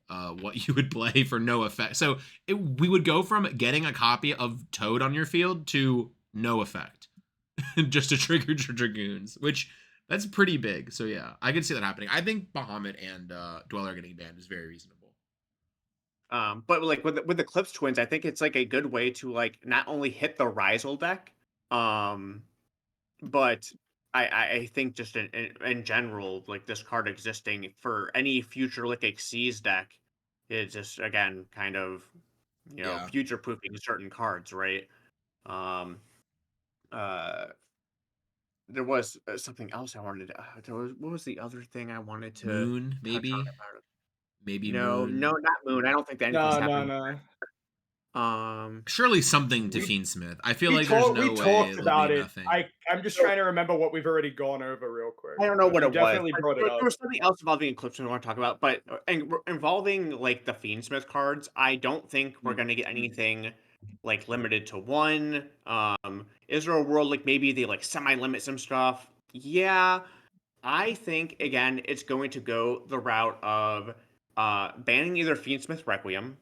what you would play for no effect. So we would go from getting a copy of Toad on your field to no effect, just to trigger Dragoons, which that's pretty big. So yeah, I could see that happening. I think Bahamut and Dweller getting banned is very reasonable. But like with the Clips Twins, I think it's like a good way to like not only hit the Ryzeal deck, but I think just in general, like this card existing for any future like Xyz deck is just again kind of future proofing certain cards, right? There was something else I wanted to. What was the other thing I waned to Moon, maybe? touch on about it? Maybe No, Moon. no, not Moon. I don't think that anything's happening. No. Surely something to Fiendsmith. I feel like there's no way we talked about it. nothing. I'm just trying to remember what we've already gone over real quick. I don't know what it was. Definitely brought it up. There was something else involving Eclipse I want to talk about, but involving like the Fiendsmith cards, I don't think we're gonna get anything like limited to one. Is there a world like maybe they like semi-limit some stuff? Yeah, I think again it's going to go the route of banning either Fiendsmith Requiem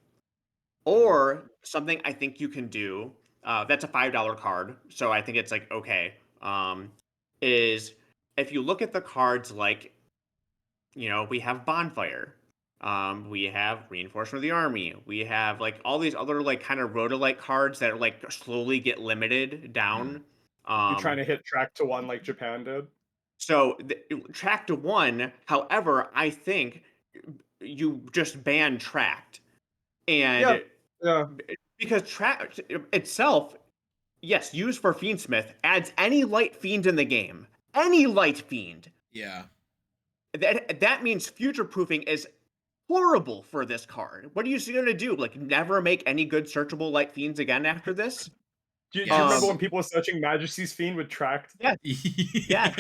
or something I think you can do. That's a $5 card, so I think it's like okay. Is if you look at the cards like, we have Bonfire, we have Reinforcement of the Army, we have like all these other like kind of Rhodolite cards that like slowly get limited down. You're trying to hit track to 1 like Japan did. So track to 1, however, I think you just ban tracked, and because track itself, yes, used for Fiendsmith, adds any light fiend in the game. Any light fiend. Yeah. That means future proofing is horrible for this card. What are you going to do? Like, never make any good searchable light fiends again after this? Do you remember when people were searching Majesty's Fiend with tracked? Yeah. Yeah.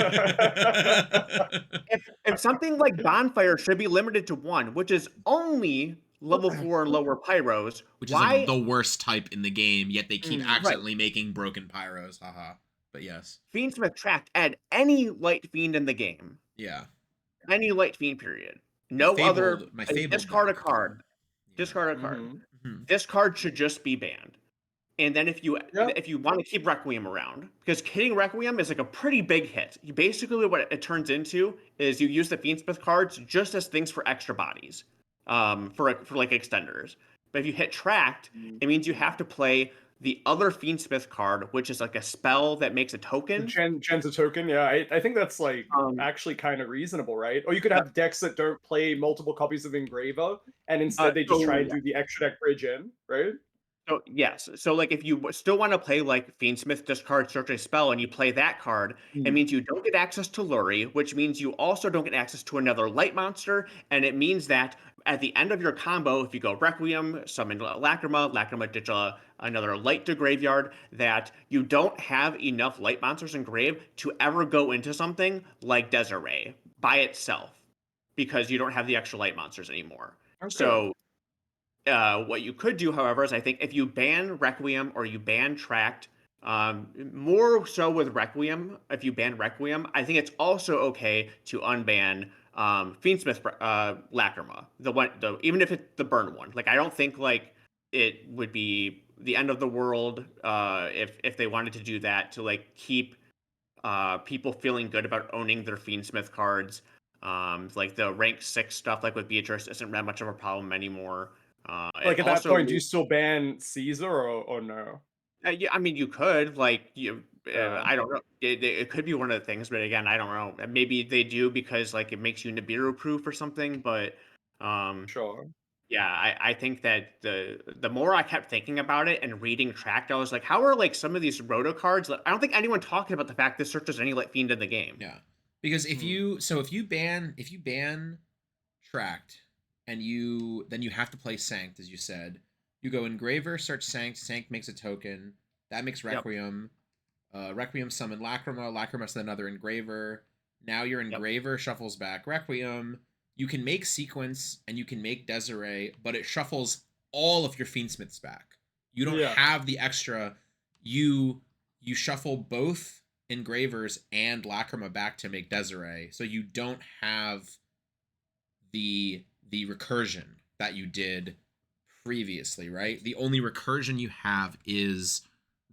if something like Bonfire should be limited to 1, which is only level 4 and lower pyros, which is like the worst type in the game, yet they keep accidentally making broken pyros. Haha. But yes. Fiendsmith tracked, add any light fiend in the game. Yeah. Any light fiend, period. No other. Discard a card. Discard a card. Mm-hmm. This card should just be banned. And then if you want to keep Requiem around, because hitting Requiem is like a pretty big hit. Basically, what it turns into is you use the Fiendsmith cards just as things for extra bodies, for like extenders. But if you hit Tracked, it means you have to play the other Fiendsmith card, which is like a spell that makes a token. Gens a token, yeah. I think that's like actually kind of reasonable, right? Or you could have decks that don't play multiple copies of Engraver, and instead they just try and do the extra deck bridge in, right? So yes, so like if you still want to play like Fiendsmith discard search a spell and you play that card, it means you don't get access to Lurie, which means you also don't get access to another light monster, and it means that at the end of your combo, if you go Requiem, summon Lacrima ditch another light to graveyard, that you don't have enough light monsters in grave to ever go into something like Desiree by itself, because you don't have the extra light monsters anymore. Okay. So what you could do, however, is I think if you ban Requiem or you ban Tracked, more so with Requiem, if you ban Requiem, I think it's also okay to unban Fiendsmith Lacrima, even if it's the burn one. Like I don't think like it would be the end of the world if they wanted to do that to like keep people feeling good about owning their Fiendsmith cards. Like the rank 6 stuff, like with Beatrice, isn't that much of a problem anymore. It Like at that also point, do you still ban Caesar or no? yeah, I mean, you could like you. Yeah, I don't know. It could be one of the things, but again, I don't know. Maybe they do because like it makes you Nibiru proof or something. But um, sure. yeah, I think that the more I kept thinking about it and reading Tracked, I was like, how are like some of these roto cards? Like, I don't think anyone talking about the fact this searches any like fiend in the game. Yeah. Because if Hmm. you ban tracked and you have to play Sanct, as you said. You go Engraver, search Sanct, Sanct makes a token. That makes Yep. Requiem. Requiem summon Lacrima, Lacrima summon another Engraver. Now your Yep. Engraver shuffles back Requiem. You can make Sequence and you can make Desiree, but it shuffles all of your Fiendsmiths back. You don't Yeah. have the extra. You shuffle both Engravers and Lacrima back to make Desiree, so you don't have the recursion that you did previously, right? The only recursion you have is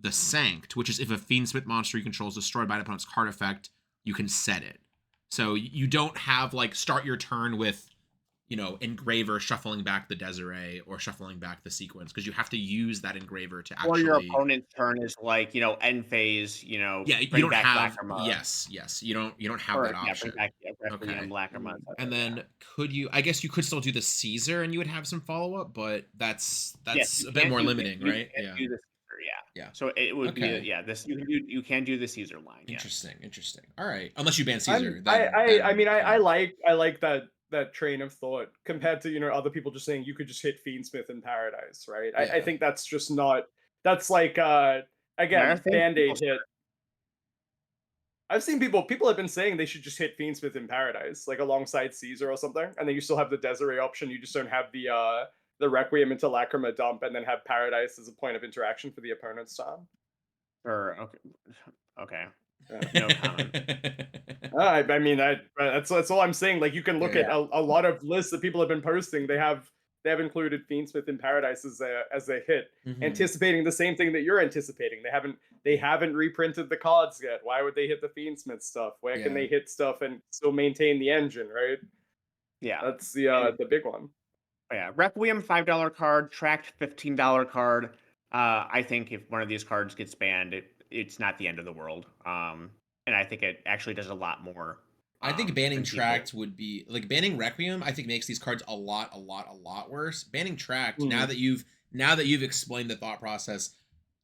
the Sanct, which is if a Fiendsmith monster you control is destroyed by an opponent's card effect, you can set it. So you don't have like start your turn with, Engraver shuffling back the Desiree or shuffling back the Sequence, because you have to use that Engraver to Or your actually. opponent's turn is like end phase. Yeah, you Bring don't back have. Lacrima, Yes, you don't have that or yeah, bring option. back Requiem, Okay. Lacrima, Mm. And etc. Yeah. then I guess you could still do the Caesar and you would have some follow up, but that's Yes, that's you a bit can't more do limiting, you right? can't Yeah. do the Caesar, yeah. Yeah. So it would be Okay. this you can do the Caesar line, yes. Interesting. All right. Unless you ban I'm Caesar, I then I I then mean I yeah. like that train of thought compared to other people just saying you could just hit Fiendsmith in Paradise, right? I Yeah. think that's just not that's like There are again things people Band-Aid hit. start. I've seen people have been saying they should just hit Fiendsmith in Paradise, like alongside Caesar or something, and then you still have the Desiree option. You just don't have the Requiem into Lacrima dump, and then have Paradise as a point of interaction for the opponent's turn. Or okay. Yeah. No comment. I mean that's all I'm saying. Like you can look Yeah. at a lot of lists that people have been posting. They have included Fiendsmith in Paradise as a hit, Mhm. anticipating the same thing that you're anticipating. They haven't reprinted the cards yet. Why would they hit the Fiendsmith stuff? Where can Yeah. they hit stuff and still maintain the engine? Right. Yeah. That's And the big one. yeah, Requiem $5 card, Tracked $15 card. I think if one of these cards gets banned, it's not the end of the world. And I think it actually does a lot more I think banning than people. Tract would be like banning Requiem. I think makes these cards a lot worse. Banning Tract, now Mhm. that you've explained the thought process,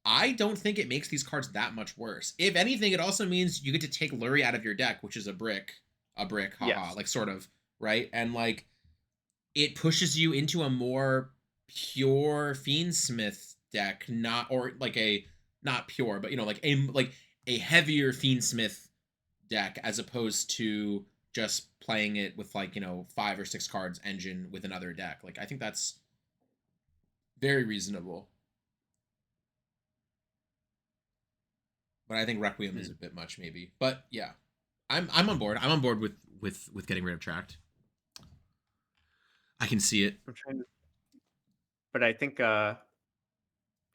I don't think it makes these cards that much worse. If anything, it also means you get to take Lurie out of your deck, which is a brick, haha, Yes. like sort of, right? And like it pushes you into a more pure Fiendsmith deck, not or like a not pure, but like a heavier Fiendsmith deck as opposed to just playing it with like 5 or 6 cards engine with another deck. Like I think that's very reasonable, but I think Requiem is Hmm. a bit much maybe. But yeah, I'm on board. I'm on board with getting rid of Tract. I can see it. I'm trying to, but I think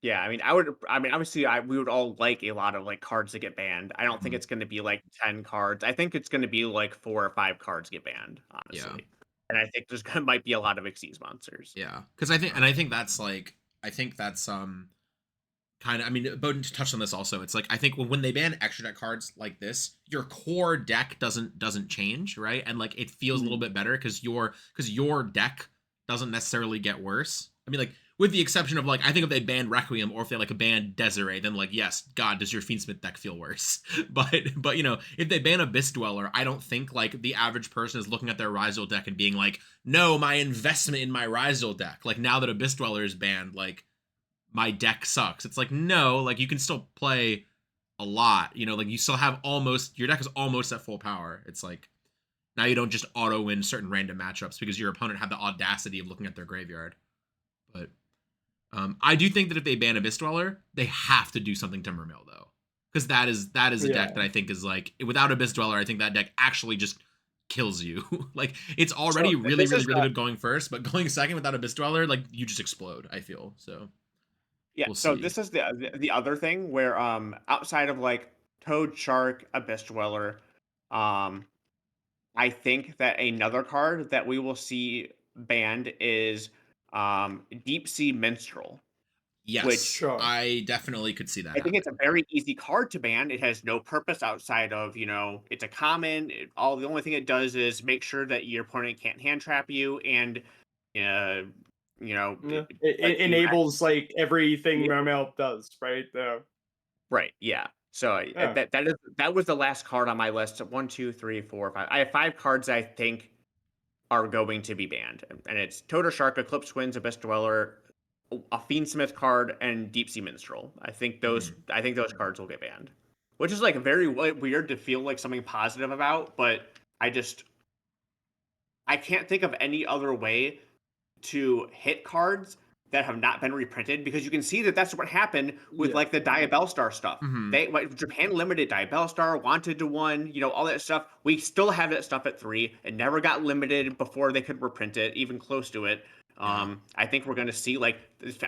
yeah, I mean obviously we would all like a lot of like cards that get banned. I don't think Mhm. it's going to be like 10 cards. I think it's going to be like 4 or 5 cards get banned, Yeah. honestly. And I think there's going to might be a lot of Xyz monsters. Yeah, because I think that's kind of. I mean, Boden touched on this also. It's like I think when they ban extra deck cards like this, your core deck doesn't change, right? And like it feels a little Mhm. bit better because your deck doesn't necessarily get worse. I mean, like with the exception of like I think if they ban Requiem or if they like a ban Desiree, then like yes, God, does your Fiendsmith deck feel worse? But if they ban Abyss Dweller, I don't think like the average person is looking at their Ryzeal deck and being like, no, my investment in my Ryzeal deck, like now that Abyss Dweller is banned, like my deck sucks. It's like no, like you can still play a lot. Like you still have almost your deck is almost at full power. It's like now you don't just auto win certain random matchups because your opponent had the audacity of looking at their graveyard. But I do think that if they ban Abyss Dweller, they have to do something to Mermail though, because that is a deck Yeah. that I think is like without Abyss Dweller, I think that deck actually just kills you. Like it's So already really this really is really good going first, but going second without Abyss Dweller, like you just explode. I feel so. yeah, We'll so see. this is the other thing where outside of like Toad, Shark, Abyss Dweller, um I think that another card that we will see banned is Deep Sea Minstrel, Yes, which Sure. I definitely could see that I think happening. it's a very easy card to ban. It has no purpose outside of, it's a common. The only thing it does is make sure that your opponent can't hand trap you, and uh, Yeah. it It lets you enables like everything Yeah. Mermail does, right? Right, yeah. So Yeah. that was the last card on my list. One, two, three, four, five. I have 5 cards I think are going to be banned, and it's Toter Shark, Eclipse Winds, Abyss Dweller, a Fiendsmith card, and Deep Sea Minstrel. I think those cards will get banned, which is like very weird to feel like something positive about, but I just I can't think of any other way to hit cards that have not been reprinted, because you can see that that's what happened with Yeah. like the Diabellstar stuff. Mhm. Japan limited Diabellstar, wanted to 1, all that stuff. We still have that stuff at 3. It never got limited before they could reprint it, even close to it. Yeah. I think we're going to see I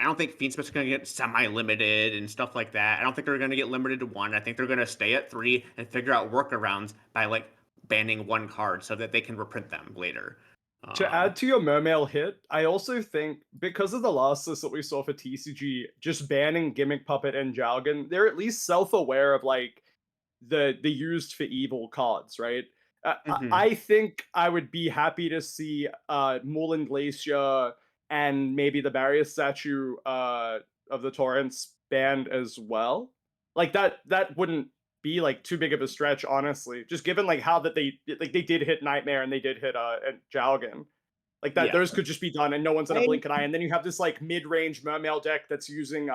don't think Fiendsmith's going to get semi-limited and stuff like that. I don't think they're going to get limited to 1. I think they're going to stay at 3 and figure out workarounds by like banning 1 card so that they can reprint them later. To add to your Mermail hit, I also think because of the last list that we saw for TCG, just banning Gimmick Puppet and Jargon, they're at least self-aware of like the used for evil cards, right? Mhm. I think I would be happy to see Moreland Glacier and maybe the barrier statue of the Torrents banned as well. Like that wouldn't be like too big of a stretch, honestly. Just given like how that they did hit Nightmare and they did hit Jalgan. Like that, Yeah. those could just be done, and no one's gonna I blink an eye. And then you have this like mid-range Mermail deck that's using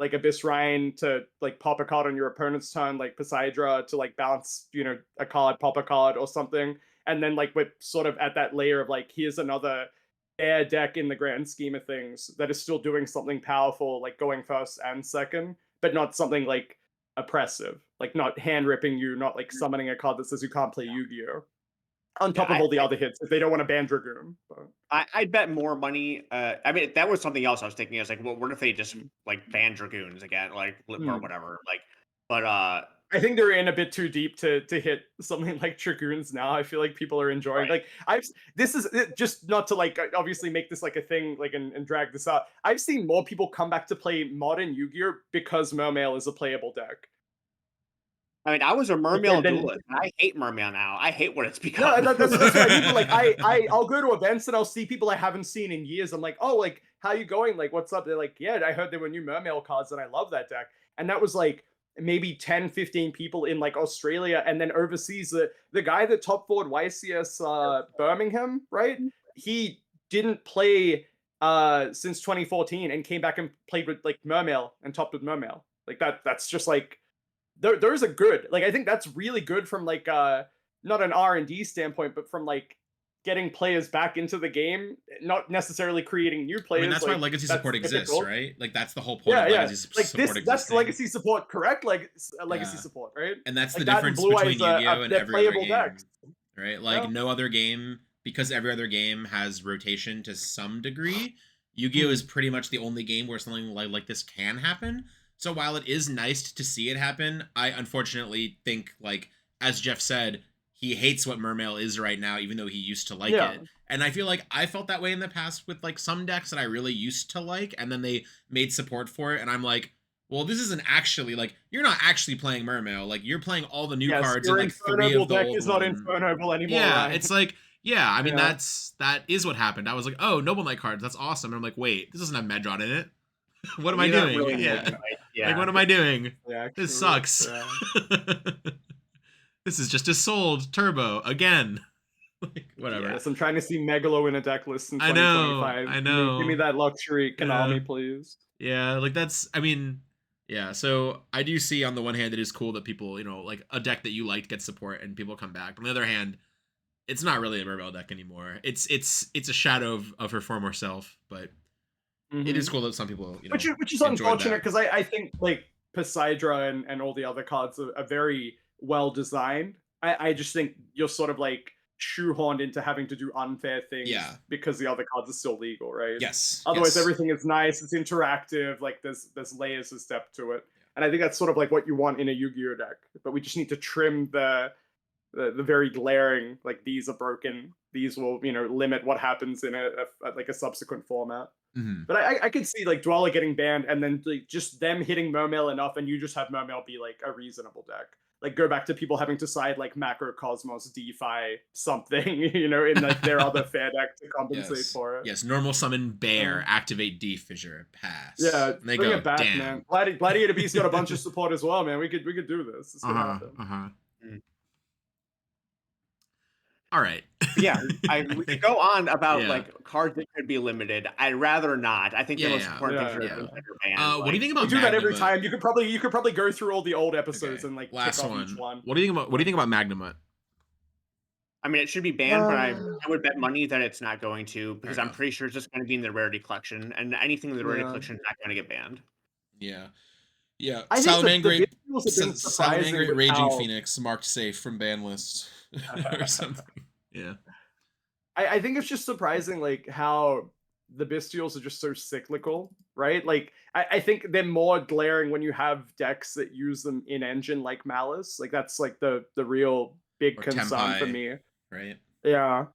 like Abyss Rhine to like pop a card on your opponent's turn, like Poseidra to like bounce, a card, pop a card or something. And then like we're sort of at that layer of like, here's another air deck in the grand scheme of things that is still doing something powerful, like going first and second, but not something like oppressive, like not hand ripping you, not like summoning a card that says you can't play Yu-Gi-Oh! On yeah, top of all the other hits if they don't want to ban Dragoon. But I'd bet more money. I mean, that was something else I was thinking. I was like, well, what if they just like ban Dragoons again, like or Hmm. whatever? But I think they're in a bit too deep to hit something like Dragoons now. I feel like people are enjoying right. like this is just not to like obviously make this like a thing like and drag this out. I've seen more people come back to play modern Yu-Gi-Oh because Mermail is a playable deck. I mean, I was a Like Mermail then duelist, and I hate Mermail now. I hate what it's no, become. that's what I mean. But like I'll go to events and I'll see people I haven't seen in years. I'm like, oh, like how you going? Like what's up? They're like, yeah, I heard there were new Mermail cards and I love that deck. And that was like maybe 10, 15 people in like Australia, and then overseas. The guy that top forward YCS Birmingham, right? He didn't play since 2014 and came back and played with like Mermail and topped with Mermail. Like that's just like those are good. Like I think that's really good from like not an R&D standpoint, but from like getting players back into the game, not necessarily creating new I mean, players. that's why Like legacy that's support exists, difficult. right? Like that's the whole point Yeah, of yeah. legacy Like support that's existing. legacy support, correct? Like legacy Yeah. support, right? And that's the Like that and difference Blue between Eyes Yu-Gi-Oh and they're every other playable decks. game, right? Like Yeah. no other game, because every other game has rotation to some degree. Yu-Gi-Oh Hmm. is pretty much the only game where something like this can happen. So while it is nice to see it happen, I unfortunately think, like as Jeff said, he hates what Mermail is right now, even though he used to like Yeah. it. And I feel like I felt that way in the past with like some decks that I really used to like, and then they made support for it, and I'm like, well, this isn't actually like, you're not actually playing Mermail. Like you're playing all the new Yes, cards and your like 3 of Infernoble the deck old is not one. Infernoble anymore, Yeah, right? it's like, yeah, I mean Yeah. that is what happened. I was like, oh, Noble Knight cards, that's awesome. And I'm like, wait, this doesn't have Medron in it. What am I These aren't doing? really Yeah. Noble Knights. Like, Yeah. what am I doing? Yeah, This true. sucks. Yeah. This is just a sold turbo again. Like, whatever. Yes, I'm trying to see Megalo in a deck list in I know. 2025. I Give me know. that luxury, Yeah. Konami, please. Yeah, like that's, I mean, yeah, so I do see on the one hand it is cool that people, like a deck that you liked gets support and people come back. On the other hand, it's not really a Mermail deck anymore. It's a shadow of her former self, but it is cool that some people, Which is enjoyed unfortunate that. because I think like Poseidra and all the other cards are very well designed. I just think you're sort of like shoehorned into having to do unfair things Yeah. because the other cards are still legal, right? Yes. Otherwise, yes. everything is nice. It's interactive. Like there's layers of depth to it, and I think that's sort of like what you want in a Yu-Gi-Oh deck. But we just need to trim the very glaring, like, these are broken. These will, limit what happens in like a subsequent format. Mm-hmm. But I could see like Dweller getting banned and then like just them hitting Mermail enough, and you just have Mermail be like a reasonable deck. Like go back to people having to side like Macrocosmos, DeFi, something, in like their other fair deck to compensate for it. Yes, normal summon Bear, activate D Fissure, pass. Yeah, and they bring go, it back, damn. man. Gladiator B's got a bunch of support as well, man. We could do this. This could happen. All right. Yeah, we could go on about like cards that could be limited. I'd rather not. I think the most important things are banned. What do you think about? We do that every time. You could probably go through all the old episodes and like last tick off one. each one. What do you think about Magnamut? I mean, it should be banned, but I would bet money that it's not going to, because I'm pretty sure it's just going to be in the rarity collection, and anything in the rarity collection is not going to get banned. Yeah. Yeah. Salamangreat Raging Phoenix marked safe from ban list or something. Yeah. I think it's just surprising like how the Bestials are just so cyclical, right? Like I think they're more glaring when you have decks that use them in engine like Maliss. Like that's like the real big concern for me. Right. Yeah.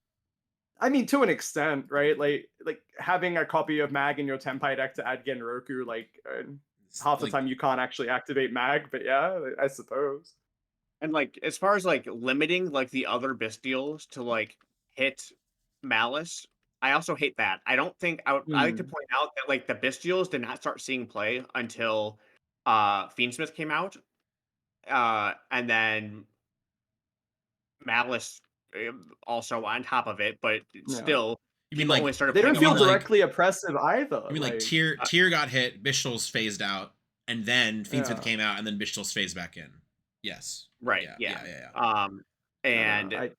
I mean, to an extent, right? Like having a copy of Mag in your Tempai deck to add Genroku, like half the time you can't actually activate Mag, but yeah, I suppose. And like as far as like limiting like the other Bestials to like hit Maliss, I also hate that. I don't think I like to point out that like the Bestials did not start seeing play until Fiendsmith came out. And then Maliss also on top of it, but still, you mean like only started they don't feel directly oppressive either. You mean like Tyr got hit, Bishtil's phased out, and then Fiendsmith came out, and then Bishtil's phased back in. Yes. Right. Yeah. And I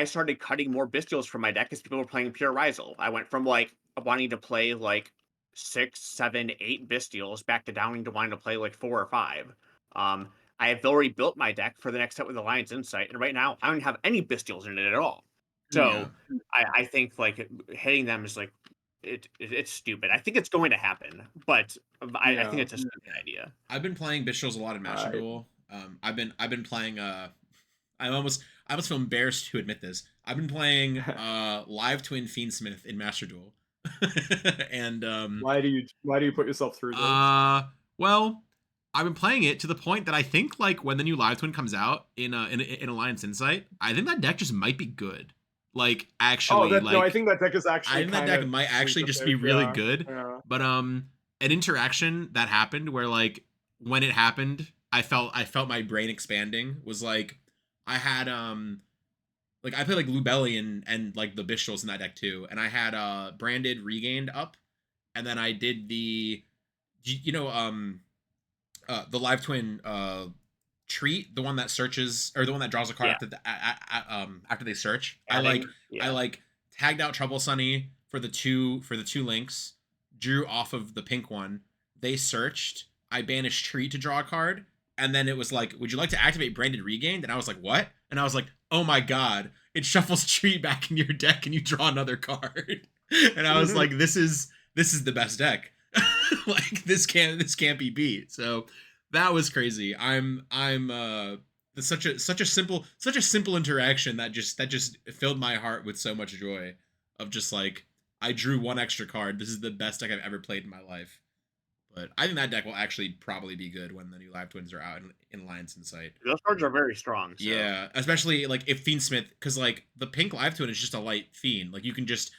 started cutting more Bestials from my deck because people were playing pure Ryzeal. I went from like wanting to play like 6, 7, 8 Bestials back to wanting to play like 4 or 5. I have already built my deck for the next set with Alliance Insight, and right now I don't have any Bestials in it at all. So I think like hitting them is like it's stupid. I think it's going to happen, but I think it's a stupid idea. I've been playing Bestials a lot in Master Duel. I've been playing I almost feel embarrassed to admit this. I've been playing Live Twin Fiendsmith in Master Duel. And why do you put yourself through this? Well, I've been playing it to the point that I think like when the new Live Twin comes out in Alliance Insight, I think that deck just might be good. Like actually, I think that deck is actually. I think that deck might actually just be really good. Yeah. But an interaction that happened where like when it happened, I felt my brain expanding. Was like I had like I played like Lubelli and like the Bishals in that deck too, and I had Branded Regained up, and then I did the the Live Twin treat, the one that searches or the one that draws a card after they search. I tagged out Trouble Sunny for the two links, drew off of the pink one. They searched. I banished Treat to draw a card, and then it was like, would you like to activate Branded Regained? And I was like, what? And I was like, oh my god, it shuffles Treat back in your deck and you draw another card. And I was like, this is the best deck. Like this can't be beat. So that was crazy. I'm such a simple interaction that just filled my heart with so much joy of just like I drew one extra card. This is the best deck I've ever played in my life. But I think that deck will actually probably be good when the new Live Twins are out in Alliance Insight. Those cards are very strong. So. Yeah, especially like if Fiendsmith, because like the pink Live Twin is just a light Fiend. Like you can just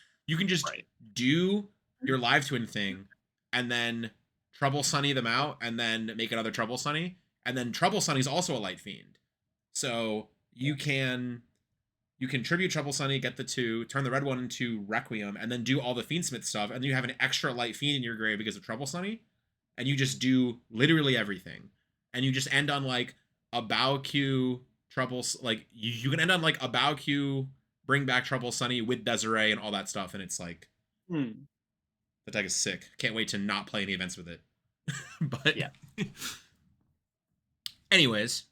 do your Live Twin thing, and then Trouble Sunny them out, and then make another Trouble Sunny, and then Trouble Sunny is also a light Fiend. So you can tribute Trouble Sunny, get the 2, turn the red one into Requiem, and then do all the Fiendsmith stuff, and then you have an extra light Fiend in your grave because of Trouble Sunny. And you just do literally everything, and you just end on like a Bow Q Trouble, like you can end on like a Bow Q, bring back Trouble Sunny with Desiree and all that stuff, and it's like the deck is sick. Can't wait to not play any events with it. But yeah. Anyways,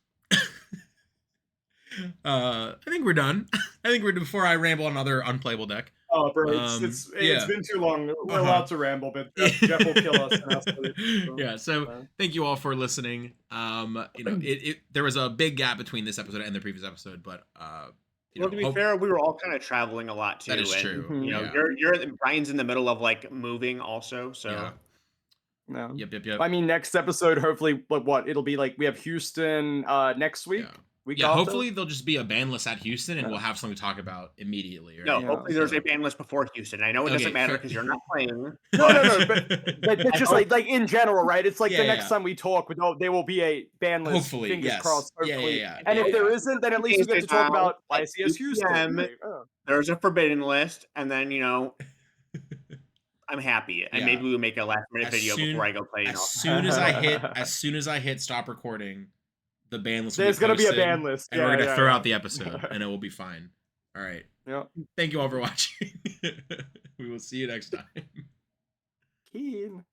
I think we're done. Before I ramble on another unplayable deck. Oh, bro, Um, it's yeah. been too long. We're Uh-huh. allowed to ramble, but Jeff will kill us. And after this, Yeah, so thank you all for listening. You know, there was a big gap between this episode and the previous episode, but you Well, know, to be fair, we were all kind of traveling a lot too. that is and, true. You know, Yeah. Brian's in the middle of like moving also. So Yeah. No. Yep. I mean, next episode, hopefully, what it'll be like. We have Houston next week. Yeah. Week Yeah, after? hopefully there'll just be a ban list at Houston, and we'll have something to talk about immediately. Right? no, Yeah. hopefully there's a ban list before Houston. I know it doesn't Okay, matter fair. because you're not playing. No, but just hope- like in general, right? It's like Yeah, the next yeah. time we talk, there will be a ban list. Hopefully, fingers yes. crossed. Yeah, Hopefully. yeah. And Yeah, if there yeah. isn't, then at least we get to talk about At YCS 2 Houston. PM, Like, oh. There's a forbidden list, and then you know, I'm happy, and Yeah. maybe we'll make a last minute As video soon- before I go play. As soon as I hit stop recording, the ban list. There's gonna be a ban list, and we're gonna yeah, throw yeah. out the episode, and it will be fine. All right. Yeah. Thank you all for watching. We will see you next time. Keen.